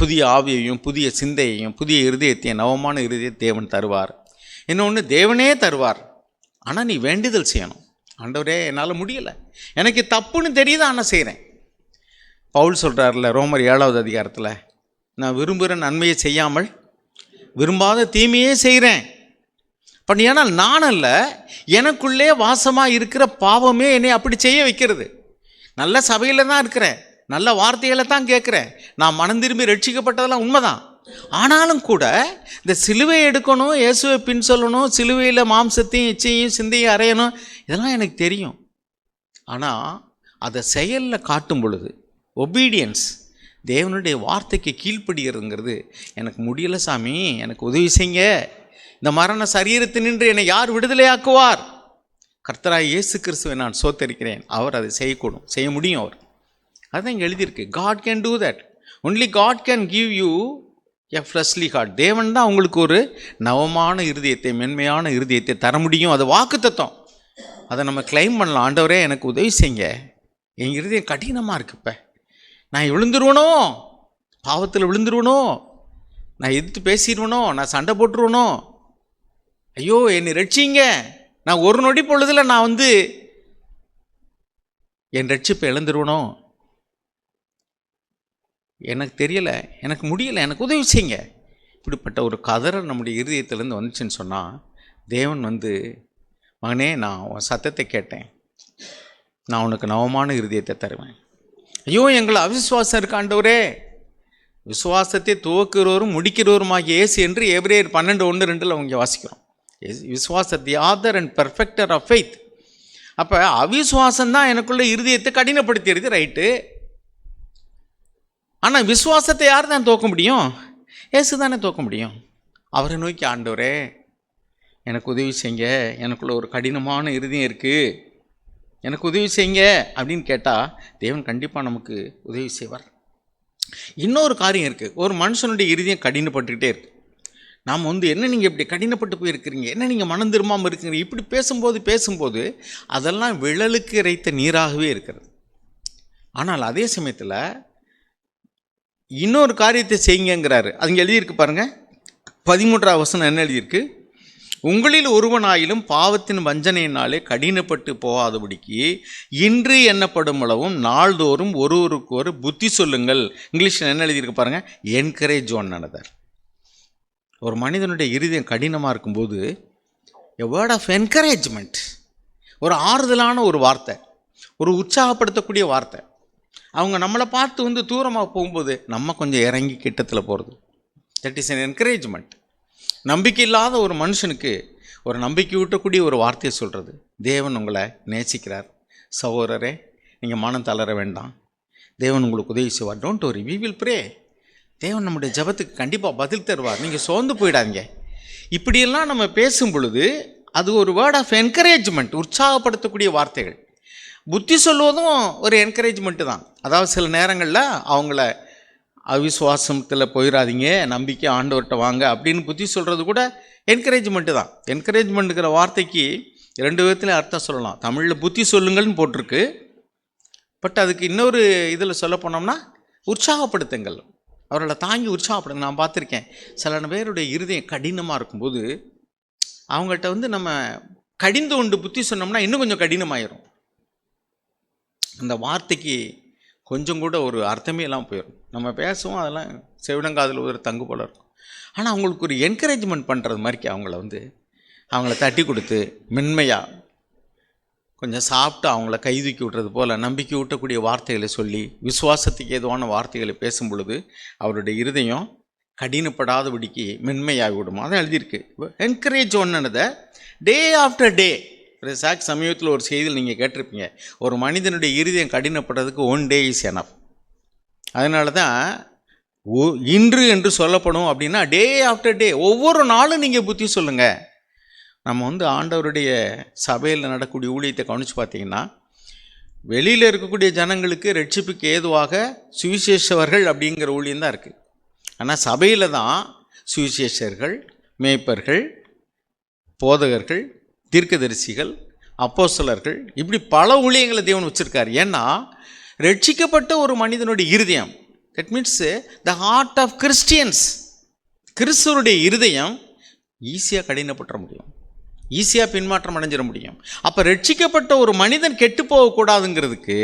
A: புதிய ஆவியையும் புதிய சிந்தையையும் புதிய இருதயத்தையும் நவமான இருதயத்தை தேவன் தருவார். இன்னொன்று, தேவனே தருவார், ஆனால் நீ வேண்டுதல் செய்யணும். ஆண்டவரே என்னால் முடியலை, எனக்கு தப்புன்னு தெரியுது, ஆனால் செய்கிறேன். பவுல் சொல்கிறார்ல ரோமர் 7வது அதிகாரத்தில், நான் விரும்புகிற நன்மையை செய்யாமல் விரும்பாத தீமையே செய்கிறேன். பட் ஏன்னால் நான் அல்ல, எனக்குள்ளே வாசமாக இருக்கிற பாவமே என்னை அப்படி செய்ய வைக்கிறது. நல்ல சபையில் தான் இருக்கிறேன், நல்ல வார்த்தைகளை தான் கேட்குறேன், நான் மனம் திரும்பி ரட்சிக்கப்பட்டதெல்லாம் உண்மைதான். ஆனாலும் கூட இந்த சிலுவை எடுக்கணும், இயேசுவை பின் சொல்லணும், சிலுவையில் மாம்சத்தையும் இச்சையும் சிந்தையும் அறையணும், இதெல்லாம் எனக்கு தெரியும். ஆனால் அதை செயலில் காட்டும் பொழுது ஒபீடியன்ஸ், தேவனுடைய வார்த்தைக்கு கீழ்ப்படுகிறதுங்கிறது, எனக்கு முடியலை சாமி, எனக்கு உதவி செய்யுங்க, இந்த மரண சரீரத்தினின்று என்னை யார் விடுதலையாக்குவார்? கர்த்தராய் இயேசு கிறிஸ்துவை நான் சோத்தரிக்கிறேன், அவர் அதை செய்ய முடியும். அவர் அதுதான் இங்கே எழுதியிருக்கு. God can do that. Only God can give you a fleshly heart. தேவன் தான் உங்களுக்கு ஒரு நவமான இருதயத்தை, மென்மையான இருதயத்தை தர முடியும். அது வாக்குத்தத்தம். அதை நம்ம கிளைம் பண்ணலாம். ஆண்டவரே எனக்கு உதவி செய்யுங்க, என் இருதயம் கடினமாக இருக்கு, இப்போ நான் விழுந்துருவனோ, பாவத்தில் விழுந்துருவனோ, நான் எதிர்த்து பேசிடுவனோ, நான் சண்டை போட்டுருவனோ, ஐயோ என்னை ரட்சிங்க, நான் ஒரு நொடி பொழுதில் நான் என் ரட்சிப்பை இழந்துருவனோ, எனக்கு தெரியலை, எனக்கு முடியலை, எனக்கு உதவி செய்யுங்க. இப்படிப்பட்ட ஒரு கதறல் நம்முடைய இருதயத்திலேருந்து வந்துச்சுன்னு சொன்னால், தேவன் மகனே நான் உன் சத்தத்தை கேட்டேன், நான் உனக்கு நவமான இருதயத்தை தருவேன். ஐயோ எங்களை அவிசுவாசம் இருக்க ஆண்டவரே, விசுவாசத்தை துவக்கிறவரும் முடிக்கிறவருமாகிய இயேசு என்று எபிரேயர் 12:1-2 அவங்க வாசிக்கிறோம். விசுவாசத்தை author and perfecter of faith. அப்போ அவிசுவாசம்தான் எனக்குள்ள இருதயத்தை கடினப்படுத்திடுது, ரைட்டு. ஆனால் விசுவாசத்தை யார் தான் தோக்க முடியும்? இயேசு தானே தோக்க முடியும். அவரை நோக்கி ஆண்டவரே எனக்கு உதவி செய்யுங்க, எனக்குள்ள ஒரு கடினமான இருதயம் இருக்குது, எனக்கு உதவி செய்யுங்க அப்படின்னு கேட்டால் தேவன் கண்டிப்பாக நமக்கு உதவி செய்வார். இன்னொரு காரியம் இருக்குது. ஒரு மனுஷனுடைய இருதயம் கடினப்பட்டுக்கிட்டே இருக்குது. நாம் என்ன நீங்கள் இப்படி கடினப்பட்டு போயிருக்கிறீங்க, என்ன நீங்கள் மனம் திரும்பாமல் இருக்கிறீங்க, இப்படி பேசும்போது அதெல்லாம் விழலுக்கு இறைத்த நீராகவே இருக்கிறது. ஆனால் அதே சமயத்தில் இன்னொரு காரியத்தை செய்யுங்கிறாரு. அதுங்க எழுதியிருக்கு பாருங்கள், 13வது வசனம் என்ன எழுதியிருக்கு? உங்களில் ஒருவனாயிலும் பாவத்தின் வஞ்சனையினாலே கடினப்பட்டு போகாதபடிக்கு இன்று எண்ணப்படும் அளவும் நாள்தோறும் ஒருவருக்கு ஒரு புத்தி சொல்லுங்கள். இங்கிலீஷில் என்ன எழுதியிருக்கு பாருங்கள், என்கரேஜ் ஒன் அனதர். ஒரு மனிதனுடைய இருதயம் கடினமாக இருக்கும்போது எ வேர்ட் ஆஃப் என்கரேஜ்மெண்ட், ஒரு ஆறுதலான ஒரு வார்த்தை, ஒரு உற்சாகப்படுத்தக்கூடிய வார்த்தை. அவங்க நம்மளை பார்த்து தூரமாக போகும்போது நம்ம கொஞ்சம் இறங்கி கிட்டத்தில் போகிறது, தட் இஸ் என் என்கரேஜ்மெண்ட். நம்பிக்கை இல்லாத ஒரு மனுஷனுக்கு ஒரு நம்பிக்கை ஊட்டக்கூடிய ஒரு வார்த்தையை சொல்கிறது, தேவன் உங்களை நேசிக்கிறார், சகோதரரே நீங்கள் மனம் தளர வேண்டாம், தேவன் உங்களுக்கு உதவி செய்வார், don't worry, we will pray. தேவன் நம்முடைய ஜெபத்துக்கு கண்டிப்பாக பதில் தருவார், நீங்கள் சோர்ந்து போயிடாதீங்க. இப்படியெல்லாம் நம்ம பேசும் பொழுது அது ஒரு வேர்ட் ஆஃப் என்கரேஜ்மெண்ட், உற்சாகப்படுத்தக்கூடிய வார்த்தைகள். புத்தி சொல்வதும் ஒரு என்கரேஜ்மெண்ட்டு தான். அதாவது சில நேரங்களில் அவங்கள அவிசுவாசத்தில் போயிடாதீங்க, நம்பிக்கை ஆண்டவர்கிட்ட வாங்க அப்படின்னு புத்தி சொல்கிறது கூட என்கரேஜ்மெண்ட்டு தான். என்கரேஜ்மெண்ட்டுங்கிற வார்த்தைக்கு 2 விதத்தில் அர்த்தம் சொல்லலாம். தமிழில் புத்தி சொல்லுங்கள்னு போட்டிருக்கு, பட் அதுக்கு இன்னொரு இதில் சொல்ல போனோம்னா உற்சாகப்படுத்துங்கள், அவர்களை தாங்கி உற்சாகப்படுங்க. நான் பார்த்துருக்கேன், சில பேருடைய இருதயம் கடினமாக இருக்கும்போது அவங்கள்ட்ட நம்ம கடிந்து கொண்டு புத்தி சொன்னோம்னா இன்னும் கொஞ்சம் கடினமாயிரும். அந்த வார்த்தைக்கு கொஞ்சம் கூட ஒரு அர்த்தமே எல்லாம் போயிடும். நம்ம பேசுவோம், அதெல்லாம் செவிடங்காதில் ஒரு தங்கு போல இருக்கும். ஆனால் அவங்களுக்கு ஒரு என்கரேஜ்மெண்ட் பண்ணுறது மாதிரிக்கு அவங்கள தட்டி கொடுத்து மென்மையாக கொஞ்சம் சாப்பிட்டு அவங்கள கைதூக்கி விட்டுறது போல் நம்பிக்கை ஊட்டக்கூடிய வார்த்தைகளை சொல்லி விசுவாசத்துக்கு ஏதுவான வார்த்தைகளை பேசும் பொழுது அவருடைய இருதயம் கடினப்படாதபடிக்கு மென்மையாகி விடும். அதான் எழுதியிருக்கு, என்கரேஜ் ஒன்னுனதை டே ஆஃப்டர் டே. சமீபத்தில் ஒரு செய்தியில் நீங்கள் கேட்டிருப்பீங்க, ஒரு மனிதனுடைய இருதயம் கடினப்படுறதுக்கு 1 day இஸ் எனஃப். அதனால தான் இன்று என்று சொல்லப்படும் அப்படின்னா டே ஆஃப்டர் டே, ஒவ்வொரு நாளும் நீங்கள் புத்தி சொல்லுங்கள். நம்ம வந்து ஆண்டவருடைய சபையில் நடக்கக்கூடிய ஊழியத்தை கவனித்து பார்த்தீங்கன்னா, வெளியில் இருக்கக்கூடிய ஜனங்களுக்கு ரட்சிப்புக்கு ஏதுவாக சுவிசேஷகர்கள் அப்படிங்கிற ஊழியம் தான் இருக்குது. ஆனால் சபையில் தான் சுவிசேஷர்கள், மேய்ப்பர்கள், போதகர்கள், தீர்க்கதரிசிகள், அப்போஸ்தலர்கள், இப்படி பல ஊழியங்களை தேவன் வச்சுருக்கார். ஏன்னா ரட்சிக்கப்பட்ட ஒரு மனிதனுடைய இருதயம், that means the heart of Christians, கிறிஸ்துவருடைய இருதயம் ஈஸியாக கடினப்பட்டுற முடியும், ஈஸியாக பின்மாற்றம் அடைஞ்சிட முடியும். அப்போ ரட்சிக்கப்பட்ட ஒரு மனிதன் கெட்டு போகக்கூடாதுங்கிறதுக்கு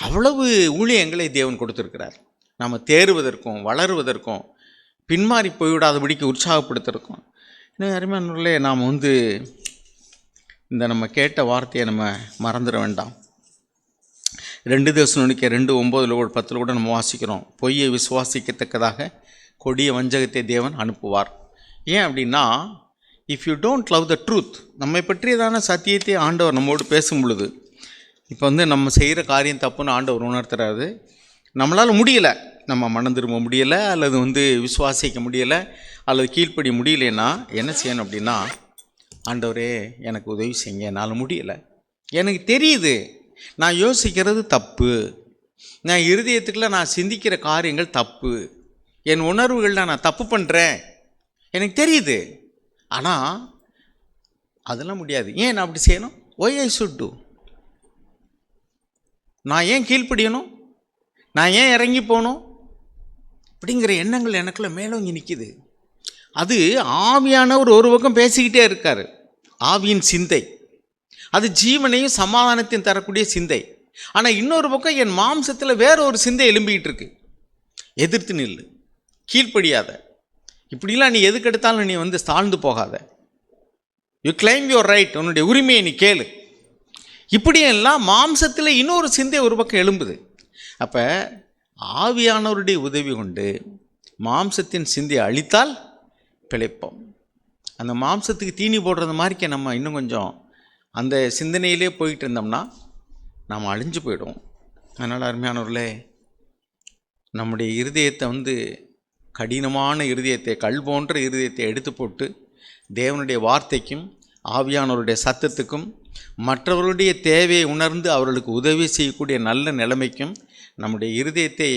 A: அவ்வளவு ஊழியங்களை தேவன் கொடுத்துருக்கிறார். நம்ம தேறுவதற்கும் வளருவதற்கும் பின்மாறி போய்விடாதபடிக்கு உற்சாகப்படுத்திருக்கோம். இன்னும் அருமையானவர்களே, நாம் வந்து இந்த நம்ம கேட்ட வார்த்தையை நம்ம மறந்துட வேண்டாம். 2 தெசலோனிக்கேயர் 2:9 கூட நம்ம வாசிக்கிறோம், பொய்யை விசுவாசிக்கத்தக்கதாக கொடிய வஞ்சகத்தை தேவன் அனுப்புவார். ஏன் அப்படின்னா, if you don't love the truth, நம்மை பற்றியதான சத்தியத்தை ஆண்டவர் நம்மோடு பேசும் பொழுது, இப்போ வந்து நம்ம செய்கிற காரியம் தப்புன்னு ஆண்டவர் உணர்த்துறாரு. நம்மளால் முடியலை, நம்ம மனம் திரும்ப முடியலை, அல்லது வந்து விசுவாசிக்க முடியலை, அல்லது கீழ்ப்படி முடியலைன்னா என்ன செய்யணும் அப்படின்னா, ஆண்டவரே எனக்கு உதவி செய்யுங்க, என்னால் முடியலை, எனக்கு தெரியுது நான் யோசிக்கிறது தப்பு, நான் இருதயத்துக்குள்ள நான் சிந்திக்கிற காரியங்கள் தப்பு, என் உணர்வுகளில் நான் தப்பு பண்ணுறேன், எனக்கு தெரியுது, ஆனால் அதெல்லாம் முடியாது. ஏன் நான் அப்படி செய்யணும்? ஒய் ஐ ஷுட் டூ, நான் ஏன் கீழ்ப்படியணும், நான் ஏன் இறங்கி போகணும் அப்படிங்கிற எண்ணங்கள் எனக்குள்ள மேலோங்கி நிற்கிது. அது ஆவியானவர் ஒரு பக்கம் பேசிக்கிட்டே இருக்கார், ஆவியின் சிந்தை, அது ஜீவனையும் சமாதானத்தையும் தரக்கூடிய சிந்தை. ஆனால் இன்னொரு பக்கம் என் மாம்சத்தில் வேற ஒரு சிந்தை எழும்பிக்கிட்டு இருக்கு, எதிர்த்து நில்லு, கீழ்ப்படியாத, இப்படிலாம் நீ எதுக்கு எடுத்தாலும் நீ வந்து தாழ்ந்து போகாத, யூ கிளைம் யுவர் ரைட், உன்னுடைய உரிமையை நீ கேளு, இப்படியெல்லாம் மாம்சத்தில் இன்னொரு சிந்தை ஒரு பக்கம் எழும்புது. அப்போ ஆவியானவருடைய உதவி கொண்டு மாம்சத்தின் சிந்தையை அழித்தால் பிழைப்போம். அந்த மாம்சத்துக்கு தீனி போடுறது மாதிரிக்க நம்ம இன்னும் கொஞ்சம் அந்த சிந்தனையிலே போயிட்டு இருந்தோம்னா நாம் அழிஞ்சு போயிடுவோம். அதனால் அருமையானவர்களே, நம்முடைய இருதயத்தை வந்து கடினமான இருதயத்தை, கல் போன்ற இருதயத்தை எடுத்து போட்டு தேவனுடைய வார்த்தைக்கும் ஆவியானவருடைய சத்தத்துக்கும் மற்றவர்களுடைய தேவையை உணர்ந்து அவர்களுக்கு உதவி செய்யக்கூடிய நல்ல நிலைமைக்கும் நம்முடைய இருதயத்தை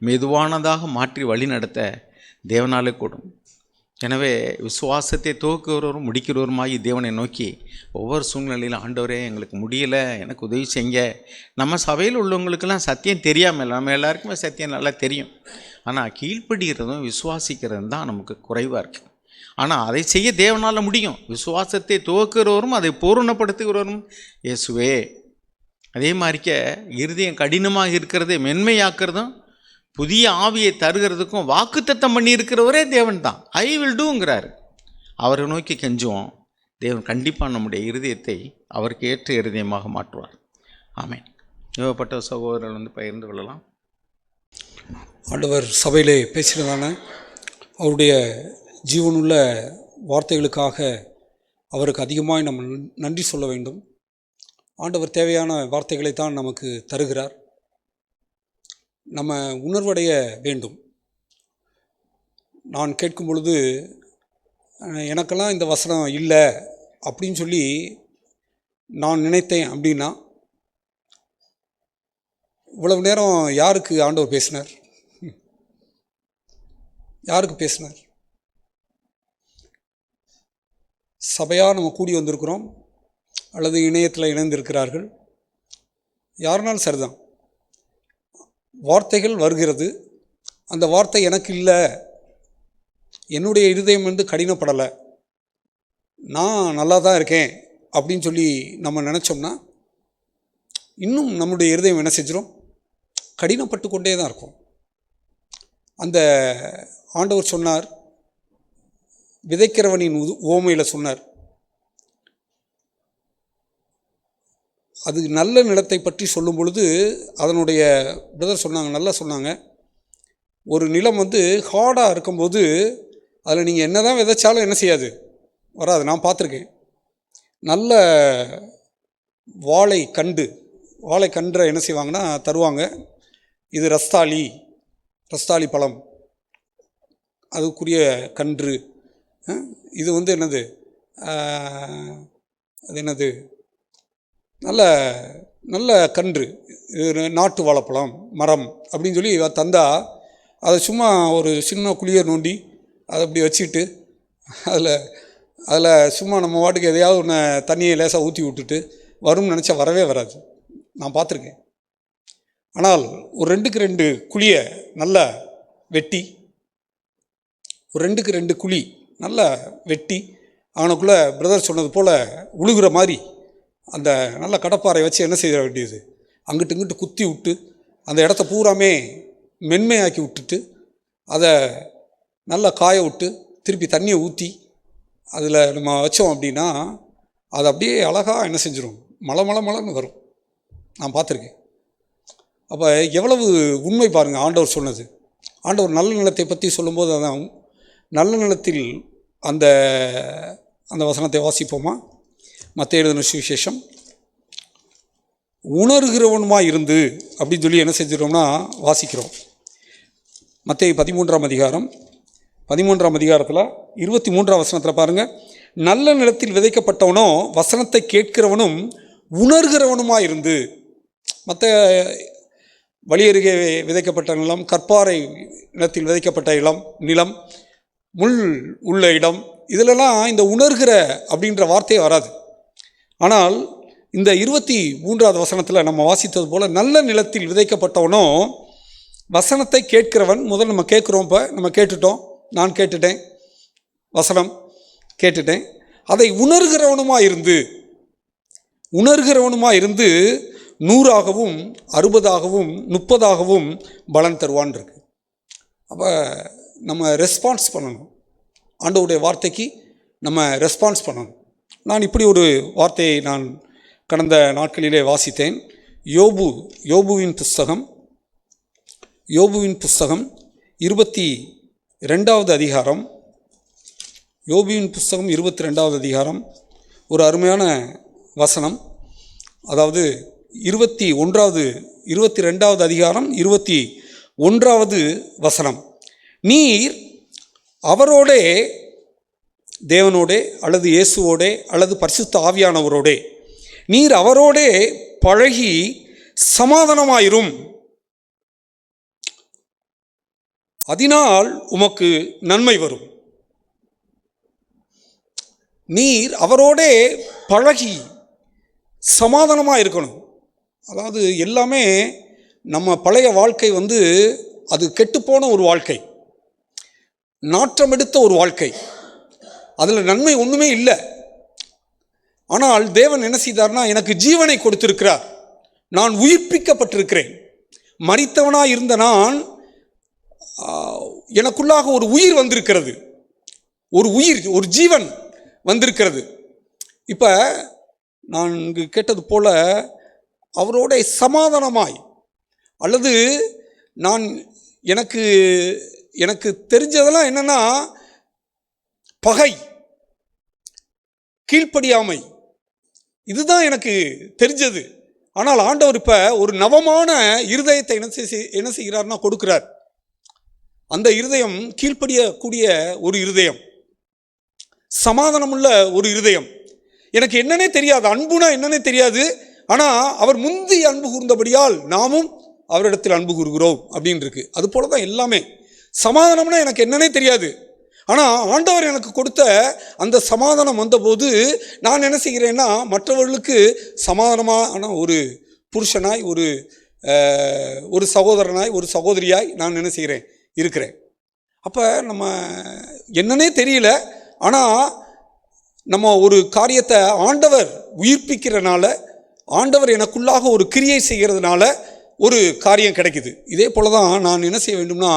A: மெதுவானதாக மாற்றி வழிநடத்த தேவனாலே கூடும். எனவே விசுவாசத்தை துவக்குகிறவரும் முடிக்கிறவருமாகி தேவனை நோக்கி ஒவ்வொரு சூழ்நிலையிலும், ஆண்டவரே எங்களுக்கு முடியலை, எனக்கு உதவி செய்யுங்க. நம்ம சபையில் உள்ளவங்களுக்கெல்லாம் சத்தியம் தெரியாமல் இல்லை, நம்ம எல்லாருக்குமே சத்தியம் நல்லா தெரியும். ஆனால் கீழ்ப்படுகிறதும் விசுவாசிக்கிறதும் தான் நமக்கு குறைவாக இருக்குது. ஆனால் அதை செய்ய தேவனால் முடியும். விசுவாசத்தை துவக்குகிறவரும் அதை பூரணப்படுத்துகிறவரும் இயேசுவே. அதே மாதிரிக்க இருதயம் கடினமாக இருக்கிறதை மென்மையாக்குறதும் புதிய ஆவியை தருகிறதுக்கும் வாக்குத்தத்தம் பண்ணி இருக்கிறவரே தேவன் தான். ஐ வில் டூங்கிறார். அவரை நோக்கி கெஞ்சுவோம், தேவன் கண்டிப்பாக நம்முடைய இருதயத்தை அவருக்கு ஏற்ற இருதயமாக மாற்றுவார். ஆமென். தேவைப்பட்ட சகோதரர்கள் வந்து பகிர்ந்து கொள்ளலாம்.
C: ஆண்டவர் சபையிலே பேசினதான அவருடைய ஜீவனுள்ள வார்த்தைகளுக்காக அவருக்கு அதிகமாக நம்ம நன்றி சொல்ல வேண்டும். ஆண்டவர் தேவையான வார்த்தைகளை தான் நமக்கு தருகிறார். நம்ம உணர்வடைய வேண்டும். நான் கேட்கும் பொழுது எனக்கெல்லாம் இந்த வசனம் இல்லை அப்படின்னு சொல்லி நான் நினைத்தேன் அப்படின்னா, இவ்வளவு நேரம் யாருக்கு ஆண்டவர் பேசினார்? யாருக்கு பேசினார்? சபையாக நம்ம கூடி வந்திருக்கிறோம், அல்லது இணையத்தில் இணைந்திருக்கிறார்கள், யாருனாலும் சரிதான். வார்த்தைகள் வருகிறது, அந்த வார்த்தை எனக்கு இல்லை, என்னுடைய இருதயம் வந்து கடினப்படலை, நான் நல்லா தான் இருக்கேன் அப்படின்னு சொல்லி நம்ம நினச்சோம்னா இன்னும் நம்முடைய இருதயம் என்ன செஞ்சிடும்? கடினப்பட்டு கொண்டே தான் இருக்கும். அந்த ஆண்டவர் சொன்னார், விதைக்கிறவனின் உவமையில் சொன்னார், அது நல்ல நிலத்தை பற்றி சொல்லும் பொழுது அதனுடைய பிரதர் சொன்னாங்க, நல்லா சொன்னாங்க, ஒரு நிலம் வந்து ஹார்டாக இருக்கும்போது அதில் நீங்கள் என்ன தான் விதைச்சாலும் என்ன செய்யாது, வராது. நான் பார்த்துருக்கேன். நல்ல வாழைக்கன்றை என்ன செய்வாங்கன்னா தருவாங்க, இது ரஸ்தாளி பழம், அதுக்குரிய கன்று, இது வந்து என்னது அது என்னது, நல்ல நல்ல கன்று, நாட்டு வாழைப்பழம் மரம் அப்படின்னு சொல்லி தந்தா அதை சும்மா ஒரு சின்ன குழியை நோண்டி அதை அப்படி வச்சுக்கிட்டு அதில் சும்மா நம்ம வாட்டுக்கு எதையாவது ஒன்று தண்ணியை லேசாக ஊற்றி விட்டுட்டு வரும்னு நினச்சா வரவே வராது. நான் பார்த்துருக்கேன். ஆனால் ஒரு 2க்கு 2 குழியை நல்லா வெட்டி, ஒரு 2க்கு 2 குழி நல்லா வெட்டி அவனுக்குள்ளே பிரதர் சொன்னது போல் உழுகிற மாதிரி அந்த நல்ல கடப்பாறை வச்சு என்ன செய்ய வேண்டியது, அங்கிட்டு இங்கிட்டு குத்தி விட்டு அந்த இடத்த பூராமே மென்மையாக்கி விட்டுட்டு அதை நல்லா காய விட்டு திருப்பி தண்ணியை ஊற்றி அதில் நம்ம வச்சோம் அப்படின்னா அது அப்படியே அழகாக என்ன செஞ்சிடும், மலன்னு வரும். நான் பார்த்துருக்கேன். அப்போ எவ்வளவு உண்மை பாருங்கள் ஆண்டவர் சொன்னது. ஆண்டவர் நல்ல நிலத்தை பற்றி சொல்லும்போது அதான் நல்ல நிலத்தில் அந்த அந்த வசனத்தை வாசிப்போமா? மத்தேயு எழுதின சுவிசேஷம், உணர்கிறவனுமாய் இருந்து அப்படின்னு சொல்லி என்ன செஞ்சிடறோம்னா வாசிக்கிறோம். மத்தேயு 13ஆம் அதிகாரம் 13ஆம் அதிகாரத்தில் 23ஆம் வசனத்தில் பாருங்கள், நல்ல நிலத்தில் விதைக்கப்பட்டவனோ வசனத்தை கேட்கிறவனும் உணர்கிறவனுமாய் இருந்து. மற்ற வழியருகே விதைக்கப்பட்ட நிலம், கற்பாறை நிலத்தில் விதைக்கப்பட்ட நிலம், முள் உள்ள இடம், இதிலெல்லாம் இந்த உணர்கிற அப்படின்ற வார்த்தையே வராது. ஆனால் இந்த 23ஆவது வசனத்தில் நம்ம வாசித்தது போல் நல்ல நிலத்தில் விதைக்கப்பட்டவனோ வசனத்தை கேட்கிறவன். முதல் நம்ம கேட்குறோம், இப்போ நம்ம கேட்டுட்டோம், நான் கேட்டுட்டேன், வசனம் கேட்டுட்டேன், அதை உணர்கிறவனுமாக இருந்து 100ஆகவும் 60ஆகவும் 30ஆகவும் பலன் தருவான் இருக்கு. அப்போ நம்ம ரெஸ்பான்ஸ் பண்ணணும், ஆண்டவருடைய வார்த்தைக்கு நம்ம ரெஸ்பான்ஸ் பண்ணணும். நான் இப்படி ஒரு வார்த்தையை நான் கடந்த நாட்களிலே வாசித்தேன். யோபுவின் புஸ்தகம் 22வது அதிகாரம், யோபுவின் புஸ்தகம் 22வது அதிகாரம், ஒரு அருமையான வசனம். அதாவது 22வது அதிகாரம் 21வது வசனம், நீர் அவரோடே, தேவனோடே அல்லது இயேசுவோடே அல்லது பரிசுத்த ஆவியானவரோடே, நீர் அவரோடே பழகி சமாதானமாயிரும், அதனால் உமக்கு நன்மை வரும். நீர் அவரோடே பழகி சமாதானமாக இருக்கணும். அதாவது எல்லாமே நம்ம பழைய வாழ்க்கை அது கெட்டுப்போன ஒரு வாழ்க்கை, நாற்றமெடுத்த ஒரு வாழ்க்கை, அதில் நன்மை ஒன்றுமே இல்லை. ஆனால் தேவன் என்ன செய்தார்னா, எனக்கு ஜீவனை கொடுத்திருக்கிறார், நான் உயிர்ப்பிக்கப்பட்டிருக்கிறேன். மரித்தவனாக இருந்த நான், எனக்குள்ளாக ஒரு உயிர் வந்திருக்கிறது, ஒரு ஜீவன் வந்திருக்கிறது. இப்போ நான் இங்கு கேட்டது போல அவரோட சமாதானமாய், அல்லது நான் எனக்கு தெரிஞ்சதெல்லாம் என்னன்னா பகை, கீழ்ப்படியாமை, இதுதான் எனக்கு தெரிஞ்சது. ஆனால் ஆண்டவர் இப்போ ஒரு நவமான இருதயத்தை என்ன செய்கிறார்னா கொடுக்கிறார். அந்த இருதயம் கீழ்ப்படியக்கூடிய ஒரு இருதயம், சமாதானமுள்ள ஒரு இருதயம். எனக்கு என்னன்னே தெரியாது, அன்புனா என்னன்னே தெரியாது. ஆனால் அவர் முந்தி அன்பு கூர்ந்தபடியால் நாமும் அவரிடத்தில் அன்பு கூறுகிறோம் அப்படின்னு இருக்கு. அது போல தான் எல்லாமே. சமாதானம்னா எனக்கு என்னன்னே தெரியாது, ஆனால் ஆண்டவர் எனக்கு கொடுத்த அந்த சமாதானம் வந்தபோது நான் என்ன செய்கிறேன்னா, மற்றவர்களுக்கு சமாதானமான ஒரு புருஷனாய், ஒரு சகோதரனாய், ஒரு சகோதரியாய் நான் என்ன செய்கிறேன், இருக்கிறேன். அப்போ நம்ம என்னன்னே தெரியல, ஆனால் நம்ம ஒரு காரியத்தை ஆண்டவர் உயிர்ப்பிக்கிறனால, ஆண்டவர் எனக்குள்ளாக ஒரு கிரியை செய்கிறதுனால ஒரு காரியம் கிடைக்குது. இதே போல தான் நான் என்ன செய்ய வேண்டும்னா,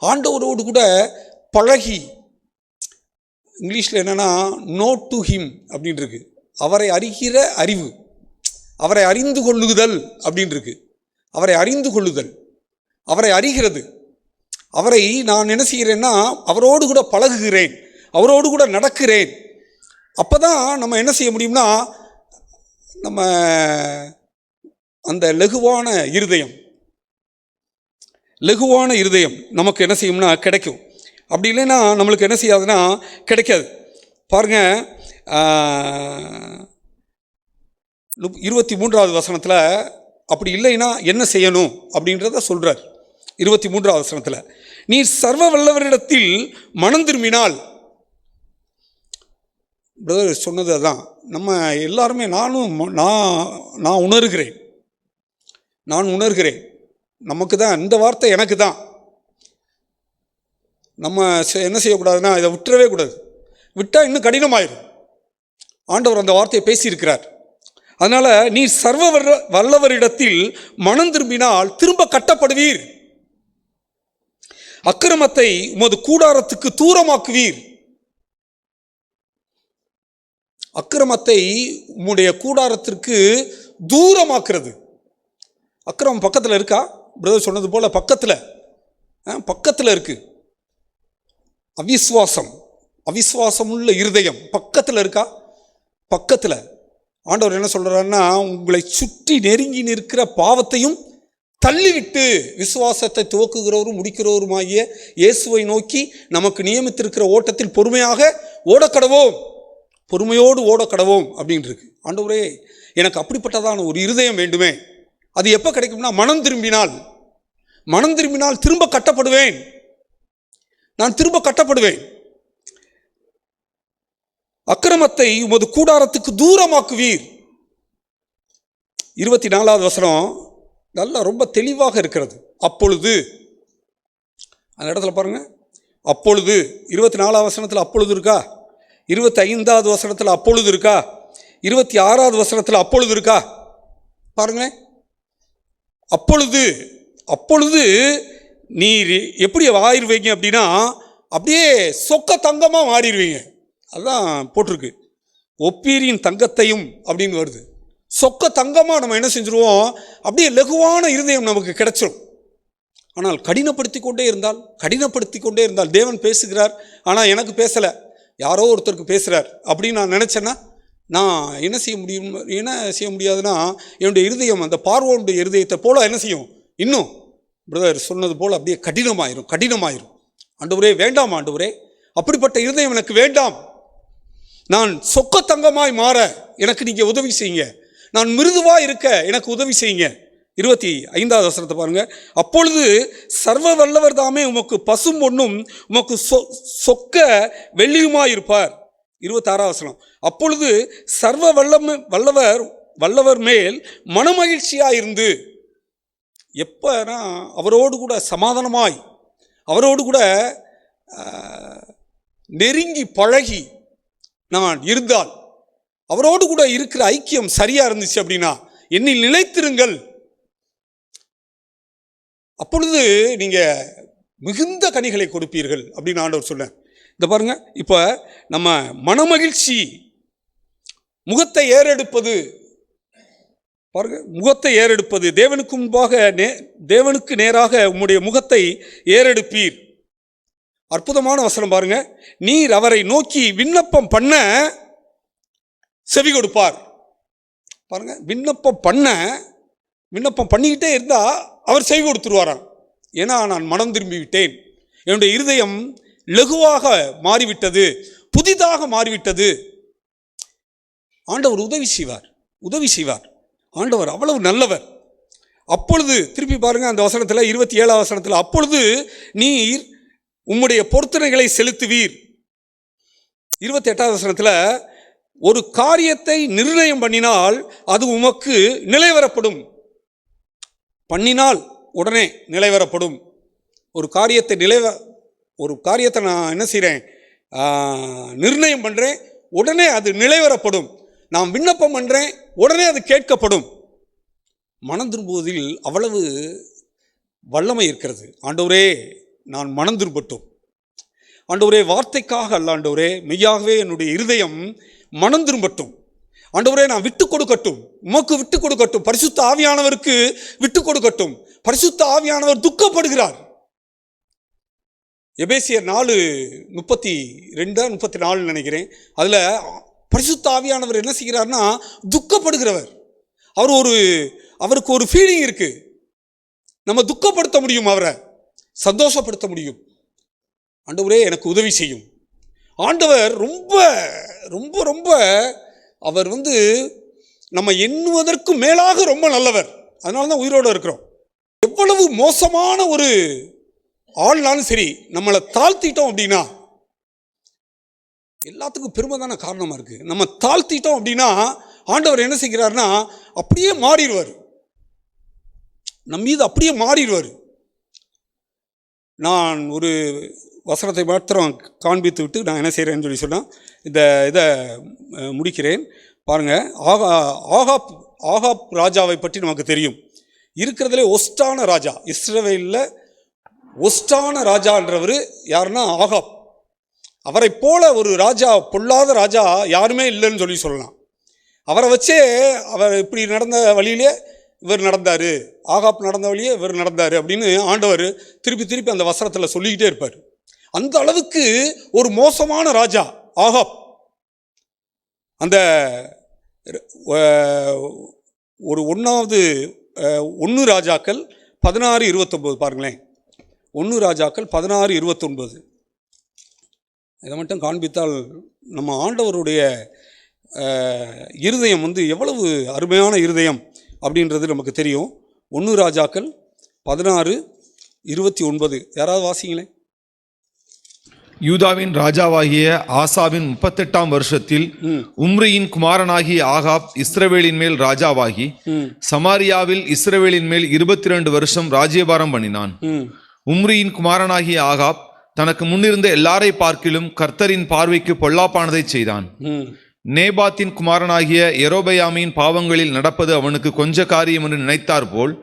C: ஆண்டவரோடு கூட பழகி, இங்கிலீஷில் என்னென்னா நோ டு ஹிம் அப்படின்னு இருக்கு, அவரை அறிகிற அறிவு, அவரை அறிந்து கொள்ளுதல் அப்படின்னு இருக்கு. அவரை அறிந்து கொள்ளுதல், அவரை அறிகிறது, அவரை நான் என்ன செய்கிறேன்னா அவரோடு கூட பழகுகிறேன், அவரோடு கூட நடக்கிறேன். அப்போ தான் நம்ம என்ன செய்ய முடியும்னா, நம்ம அந்த லகுவான இருதயம் நமக்கு என்ன செய்யும்னா கிடைக்கும். அப்படி இல்லைன்னா நம்மளுக்கு என்ன செய்யாதுன்னா கிடைக்காது. பாருங்கள், 23வது வசனத்தில் அப்படி இல்லைன்னா என்ன செய்யணும் அப்படின்றத சொல்கிறார். 23வது வசனத்தில், நீ சர்வ வல்லவரிடத்தில் மனம் திரும்பினால், பிரதர் சொன்னது அதான். நம்ம எல்லாருமே நான் உணர்கிறேன் நமக்கு தான் இந்த வார்த்தை, எனக்கு தான். நம்ம என்ன செய்யக்கூடாதுன்னா இதை விட்டுறவே கூடாது. விட்டால் இன்னும் கடினமாயிடும். ஆண்டவர் அந்த வார்த்தையை பேசியிருக்கிறார். அதனால் நீ சர்வ வல்லவரிடத்தில் மனம் திரும்பினால் திரும்ப கட்டப்படுவீர், அக்கிரமத்தை உமது கூடாரத்துக்கு தூரமாக்குவீர். அக்கிரமத்தை உம்முடைய கூடாரத்திற்கு தூரமாக்குறது. அக்கிரமம் பக்கத்தில் இருக்கா? பிரதர் சொன்னது போல பக்கத்தில் இருக்கு. அவிசுவாசம் உள்ள இருதயம் பக்கத்தில் இருக்கா? பக்கத்தில். ஆண்டவர் என்ன சொல்றாருன்னா, உங்களை சுற்றி நெருங்கி நிற்கிற பாவத்தையும் தள்ளிவிட்டு விசுவாசத்தை துவக்குகிறவரும் முடிக்கிறவருமாகிய இயேசுவை நோக்கி நமக்கு நியமித்திருக்கிற ஓட்டத்தில் பொறுமையாக ஓடக்கடவோம், பொறுமையோடு ஓடக்கடவோம் அப்படின்னு இருக்கு. ஆண்டவரே, எனக்கு அப்படிப்பட்டதான ஒரு இருதயம் வேண்டுமே. அது எப்போ கிடைக்கும்னா, மனம் திரும்பினால் திரும்ப கட்டப்படுவேன். நான் திரும்ப கட்டப்படுவேன். அக்கிரமத்தை உமது கூடாரத்துக்கு தூரமாக்குவீர். 24வது வசனம் நல்லா ரொம்ப தெளிவாக இருக்கிறது. அப்பொழுது, அந்த இடத்துல பாருங்க, அப்பொழுது 24வது வசனத்தில் அப்பொழுது இருக்கா? 25வது வசனத்தில் அப்பொழுது இருக்கா? 26வது வசனத்தில் அப்பொழுது இருக்கா? பாருங்களேன். அப்பொழுது நீர் எப்படி ஆயிடுவீங்க அப்படின்னா, அப்படியே சொக்க தங்கமாக மாறிடுவீங்க. அதுதான் போட்டிருக்கு, ஒப்பீரின் தங்கத்தையும் அப்படின்னு வருது. சொக்க தங்கமாக நம்ம என்ன செஞ்சுருவோம், அப்படியே லகுவான இருதயம் நமக்கு கிடைச்சிடும். ஆனால் கடினப்படுத்தி கொண்டே இருந்தால் தேவன் பேசுகிறார், ஆனால் எனக்கு பேசலை, யாரோ ஒருத்தருக்கு பேசுகிறார் அப்படின்னு நான் நினச்சேன்னா நான் என்ன செய்ய முடியாதுன்னா, என்னுடைய இருதயம் அந்த பார்வோனுடைய இருதயத்தை போல என்ன செய்யும், இன்னும் பிரதர் சொன்னது போல் அப்படியே கடினமாயிரும். ஆண்டவரே, வேண்டாம் ஆண்டவரே, அப்படிப்பட்ட இருதயம் எனக்கு வேண்டாம். நான் சொக்க தங்கமாய் மாற எனக்கு நீங்கள் உதவி செய்யுங்க. நான் மிருதுவாக இருக்க எனக்கு உதவி செய்யுங்க. 25வது வசனத்தை பாருங்க. அப்பொழுது சர்வ வல்லவர் தாமே உமக்கு பசும் பொன்னும் உமக்கு சொக்க வெள்ளியுமாய் இருப்பார். 26வது வசனம், அப்பொழுது சர்வ வல்லவர் மேல் மனமகிழ்ச்சியாக இருந்து, எப்பனா அவரோடு கூட சமாதானமாய், அவரோடு கூட நெருங்கி பழகி நான் இருந்தால், அவரோடு கூட இருக்கிற ஐக்கியம் சரியா இருந்துச்சு அப்படின்னா, என்னில் நிலைத்திருங்கள், அப்பொழுது நீங்க மிகுந்த கனிகளை கொடுப்பீர்கள் அப்படின்னு ஆண்டவர் சொன்னார். இந்த பாருங்க, இப்போ நம்ம மனமகிழ்ச்சி, முகத்தை ஏறெடுப்பது பாருங்க, முகத்தை ஏறெடுப்பது, தேவனுக்கு நேராக உம்முடைய முகத்தை ஏறெடுப்பீர். அற்புதமான வசனம் பாருங்க. நீர் அவரை நோக்கி விண்ணப்பம் பண்ண செவி கொடுப்பார். பாருங்க, விண்ணப்பம் பண்ணிக்கிட்டே இருந்தா அவர் செவி கொடுத்துருவாராம். ஏன்னா நான் மனம் திரும்பி விட்டேன், என்னுடைய இருதயம் லகுவாக மாறிவிட்டது, புதிதாக மாறிவிட்டது. ஆண்டவர் உதவி செய்வார். ஆண்டவர் அவ்வளவு நல்லவர். அப்பொழுது திருப்பி பாருங்க அந்த வசனத்தில், 27வது வசனத்தில், அப்பொழுது நீர் உம்முடைய பொருத்தனைகளை செலுத்துவீர். 28வது வசனத்தில், ஒரு காரியத்தை நிர்ணயம் பண்ணினால் அது உமக்கு நிலைவரப்படும். பண்ணினால் உடனே நிலைவரப்படும். ஒரு காரியத்தை நான் என்ன செய்கிறேன், நிர்ணயம் பண்ணுறேன், உடனே அது நிலைவரப்படும். நான் விண்ணப்பம் பண்ணுறேன், உடனே அது கேட்கப்படும். மனம் திரும்புவதில் அவ்வளவு வல்லமை இருக்கிறது. ஆண்டவரே, நான் மனம் திரும்பட்டும். ஆண்டவரே, வார்த்தைக்காக அல்ல ஆண்டவரே, மெய்யாகவே என்னுடைய இருதயம் மனம் திரும்பட்டும். ஆண்டவரே, நான் விட்டு கொடுக்கட்டும், உமக்கு விட்டு கொடுக்கட்டும், பரிசுத்த ஆவியானவருக்கு விட்டு கொடுக்கட்டும். பரிசுத்த ஆவியானவர் துக்கப்படுகிறார். எபேசியர் 4:32-34 நினைக்கிறேன். அதில் பரிசுத்த ஆவியானவர் என்ன செய்கிறார்னா, துக்கப்படுகிறவர். அவருக்கு ஒரு ஃபீலிங் இருக்கு. நம்ம துக்கப்படுத்த முடியும், அவரை சந்தோஷப்படுத்த முடியும். ஆண்டவரே, எனக்கு உதவி செய்யும். ஆண்டவர் ரொம்ப ரொம்ப ரொம்ப அவர் நம்ம எண்ணுவதற்கு மேலாக ரொம்ப நல்லவர். அதனால தான் உயிரோடு இருக்கிறோம். எவ்வளவு மோசமான ஒரு ஆள்னாலும் சரி, நம்மளை தாழ்த்திட்டோம் அப்படின்னா, எல்லாத்துக்கும் பெருமை தானே காரணமாக இருக்குது. நம்ம தாழ்த்திட்டோம் அப்படின்னா ஆண்டவர் என்ன செய்கிறாருன்னா அப்படியே மாறிடுவார், நம் மீது அப்படியே மாறிடுவார். நான் ஒரு வசனத்தை மாத்திரம் காண்பித்து விட்டு நான் என்ன செய்கிறேன்னு சொல்லி சொன்னால் இதை முடிக்கிறேன். பாருங்கள், ஆகாப் ராஜாவை பற்றி நமக்கு தெரியும். இருக்கிறதுலே ஒஸ்டான ராஜா, இஸ்ரவேலில் ஒஸ்டான ராஜான்றவர் யாருன்னா ஆகாப். அவரை போல ஒரு ராஜா, பொல்லாத ராஜா யாருமே இல்லைன்னு சொல்லி சொல்லலாம். அவரை வச்சே அவர் இப்படி நடந்த வழியிலே இவர் நடந்தார், ஆகாப் நடந்த வழியே இவர் நடந்தார் அப்படின்னு ஆண்டவர் திருப்பி திருப்பி அந்த வசனத்தில் சொல்லிக்கிட்டே இருப்பார். அந்த அளவுக்கு ஒரு மோசமான ராஜா ஆகாப். அந்த ஒரு 1 ராஜாக்கள் 16:29 பாருங்களேன். 1 ராஜாக்கள் 16:29 இதை மட்டும் காண்பித்தால் நம்ம ஆண்டவருடைய இருதயம் எவ்வளவு அருமையான இருதயம் அப்படின்றது நமக்கு தெரியும். 1 ராஜாக்கள் 16:29 யாராவது வாசிங்களேன்.
B: யூதாவின் ராஜாவாகிய ஆசாவின் 38ஆம் வருஷத்தில் உம்ரியின் குமாரனாகிய ஆகாப் இஸ்ரவேலின் மேல் ராஜாவாகி சமாரியாவில் இஸ்ரவேலின் மேல் 22 வருஷம் ராஜ்யபாரம் பண்ணினான். உம்ரியின் குமாரனாகிய ஆகாப் தனக்கு முன்னிருந்த எல்லாரை பார்க்கிலும் கர்த்தரின் பார்வைக்கு பொல்லாப்பானதை செய்தான். நேபாத்தின் குமாரனாகிய யெரொபெயாமின் பாவங்களில் நடப்பது அவனுக்கு கொஞ்ச காரியம் என்று நினைத்தார் போல்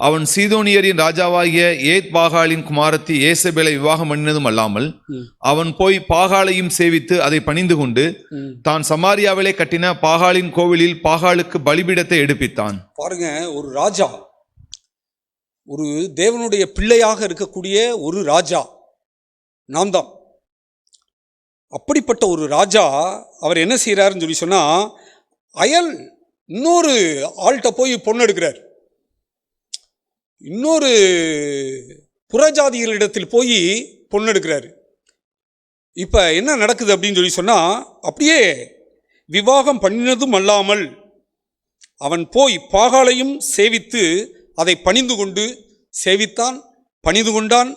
B: அவன் சீதோனியரின் ராஜாவாகிய ஏத் பாகாலின் குமாரத்தி ஏசபேலை விவாகம் பண்ணினதும் அல்லாமல் அவன் போய் பாகாலையும் சேவித்து அதை பணிந்து கொண்டு தான் சமாரியாவிலே கட்டின பாகாலின் கோவிலில் பாகாலுக்கு பலிபீடத்தை எடுப்பித்தான்.
C: பாருங்க, ஒரு ராஜா, ஒரு தேவனுடைய பிள்ளையாக இருக்கக்கூடிய ஒரு ராஜா நாம் தான். அப்படிப்பட்ட ஒரு ராஜா அவர் என்ன செய்கிறாருன்னு சொல்லி சொன்னால், இன்னொரு ஆள்கிட்ட போய் பொண்ணு எடுக்கிறார். இன்னொரு புறஜாதிகளிடத்தில் போய் பொண்ணு எடுக்கிறாரு. இப்போ என்ன நடக்குது அப்படின்னு சொல்லி சொன்னால், அப்படியே விவாகம் பண்ணினதும் அல்லாமல் அவன் போய் பாகாலையும் சேவித்து அதை பணிந்து கொண்டு சேவித்தான், பணிந்து கொண்டான்.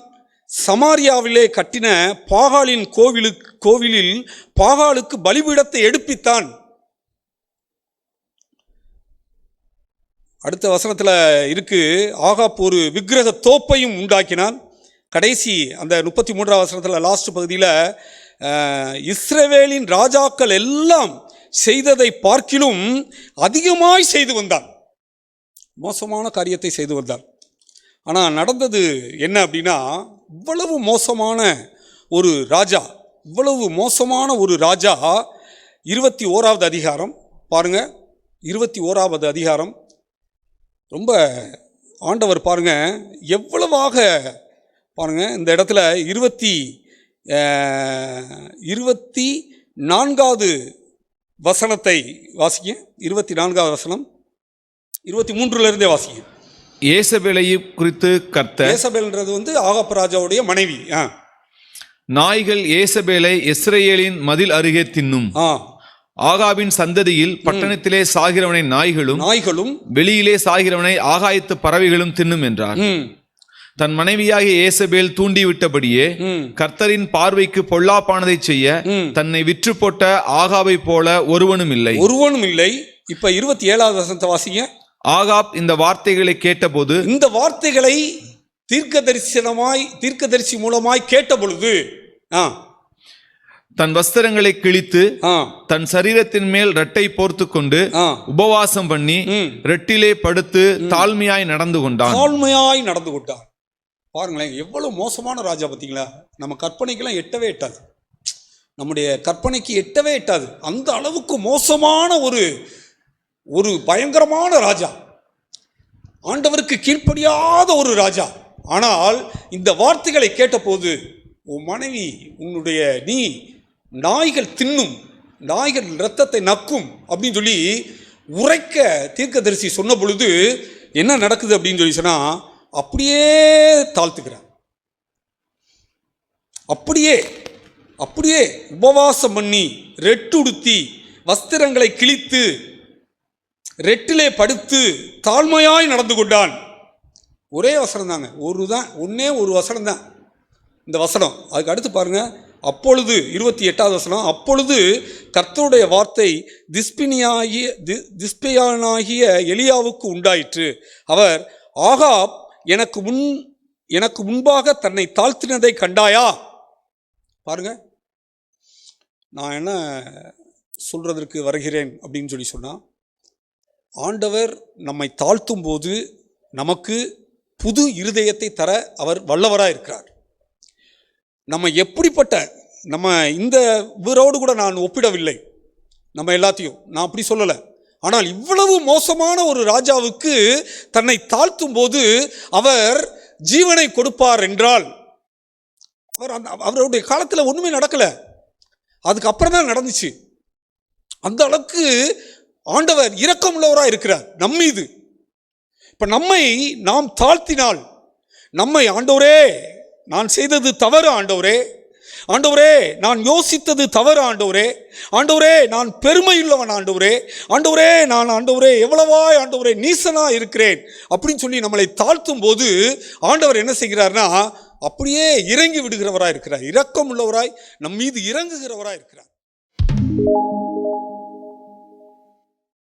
C: சமாரியாவிலே கட்டின பாகாலின் கோவிலில் பாகாலுக்கு பலிபீடத்தை எடுப்பித்தான். அடுத்த வசனத்தில் இருக்கு, ஆகாப் ஒரு விக்கிரக தோப்பையும் உண்டாக்கினான். கடைசி அந்த 33ஆம் வசனத்தில் லாஸ்ட் பகுதியில் இஸ்ரவேலின் ராஜாக்கள் எல்லாம் செய்ததை பார்க்கிலும் அதிகமாய் செய்து வந்தான். மோசமான காரியத்தை செய்து வந்தான். ஆனால் நடந்தது என்ன அப்படின்னா, இவ்வளவு மோசமான ஒரு ராஜா, 21வது அதிகாரம் பாருங்க, 21வது அதிகாரம் ரொம்ப ஆண்டவர் பாருங்க எவ்வளவாக பாருங்க. இந்த இடத்துல 24வது வசனத்தை வாசிங்க. 24வது வசனம் 23லிருந்தே வாசிங்க.
B: ஏசபேலையை குறித்து கர்த்தர்,
C: ஏசபேல்ன்றது ஆகாப் ராஜாவுடைய மனைவி.
B: நாய்கள் ஏசபேலை இஸ்ரவேலின் மதில் அருகே தின்னும். ஆகாபின் சந்ததியில் பட்டணத்திலே சாகிறவனை நாய்களும் வெளியிலே சாகிறவனை ஆகாயத்து பறவைகளும் தின்னும் என்றார். தன் மனைவியாகிய ஏசபேல் தூண்டிவிட்டபடியே கர்த்தரின் பார்வைக்கு பொல்லாப்பானதை செய்ய தன்னை விற்று போட்ட ஆகாபை போல ஒருவனும் இல்லை.
C: இப்ப 27வது வசனத்தை வாசிங்க.
B: ஆகாப் இந்த வார்த்தைகளை கேட்டபோது,
C: இந்த வார்த்தைகளை தீர்க்கதரிசி மூலமாய் கேட்ட பொழுது
B: தன் வஸ்திரங்களை கிழித்து தன் சரீரத்தின் மேல் ரெட்டை போர்த்து கொண்டு உபவாசம் பண்ணி ரெட்டிலே படுத்து தாழ்மையாய் நடந்து கொண்டான்.
C: பாருங்களேன், எவ்வளவு மோசமான ராஜா பார்த்தீங்களா? நம்ம கற்பனைக்கெல்லாம் எட்டவே எட்டாது, நம்முடைய கற்பனைக்கு எட்டவே எட்டாது. அந்த அளவுக்கு மோசமான ஒரு பயங்கரமான ராஜா, ஆண்டவருக்கு கீழ்ப்படியாத ஒரு ராஜா. ஆனால் இந்த வார்த்தைகளை கேட்டபோது, உன் மனைவி நீ நாய்கள் தின்னும், நாய்கள் இரத்தத்தை நக்கும் அப்படின்னு சொல்லி உரைக்க தீர்க்கதரிசி சொன்ன பொழுது என்ன நடக்குது அப்படின்னு சொல்லி சொன்னா, அப்படியே தாழ்த்துக்கிறார். அப்படியே அப்படியே உபவாசம் பண்ணி ரெட்டுடுத்தி வஸ்திரங்களை கிழித்து ரெட்டிலே படுத்து தாழ்மையாய் நடந்து கொண்டான். ஒரே வசனம் தாங்க, ஒன்னே ஒரு வசனம் தான் இந்த வசனம். அதுக்கு அடுத்து பாருங்க, அப்பொழுது 28வது வசனம், அப்பொழுது கர்த்தருடைய வார்த்தை திஸ்பியானாகிய எலியாவுக்கு உண்டாயிற்று. அவர், ஆகாப் எனக்கு முன்பாக தன்னை தாழ்த்தினதை கண்டாயா? பாருங்க, நான் என்ன சொல்றதற்கு வருகிறேன் அப்படின்னு சொல்லி சொன்னா, ஆண்டவர் நம்மை தாழ்த்தும் போது நமக்கு புது இருதயத்தை தர அவர் வல்லவராக இருக்கிறார். நம்ம நம்ம இந்த இவரோடு கூட நான் ஒப்பிடவில்லை, நம்ம எல்லாத்தையும் நான் அப்படி சொல்லலை. ஆனால் இவ்வளவு மோசமான ஒரு ராஜாவுக்கு தன்னை தாழ்த்தும் போது அவர் ஜீவனை கொடுப்பார் என்றால், அவருடைய காலத்தில் ஒன்றுமே நடக்கலை, அதுக்கப்புறம் தான் நடந்துச்சு. அந்த அளவுக்கு ஆண்டவர் இரக்கமுள்ளவராக இருக்கிறார் நம் மீது. இப்போ நம்மை நாம் தாழ்த்தினால், நம்மை ஆண்டவரே நான் செய்தது தவறு, ஆண்டவரே நான் யோசித்தது தவறு, ஆண்டவரே நான் பெருமையுள்ளவன், ஆண்டவரே எவ்வளவாய் நீசனா இருக்கிறேன் அப்படின்னு சொல்லி நம்மளை தாழ்த்தும் போது ஆண்டவர் என்ன செய்கிறார்னா, அப்படியே இறங்கி விடுகிறவராய் இருக்கிறார். இரக்கம் உள்ளவராய் நம் மீது இறங்குகிறவராய் இருக்கிறார்.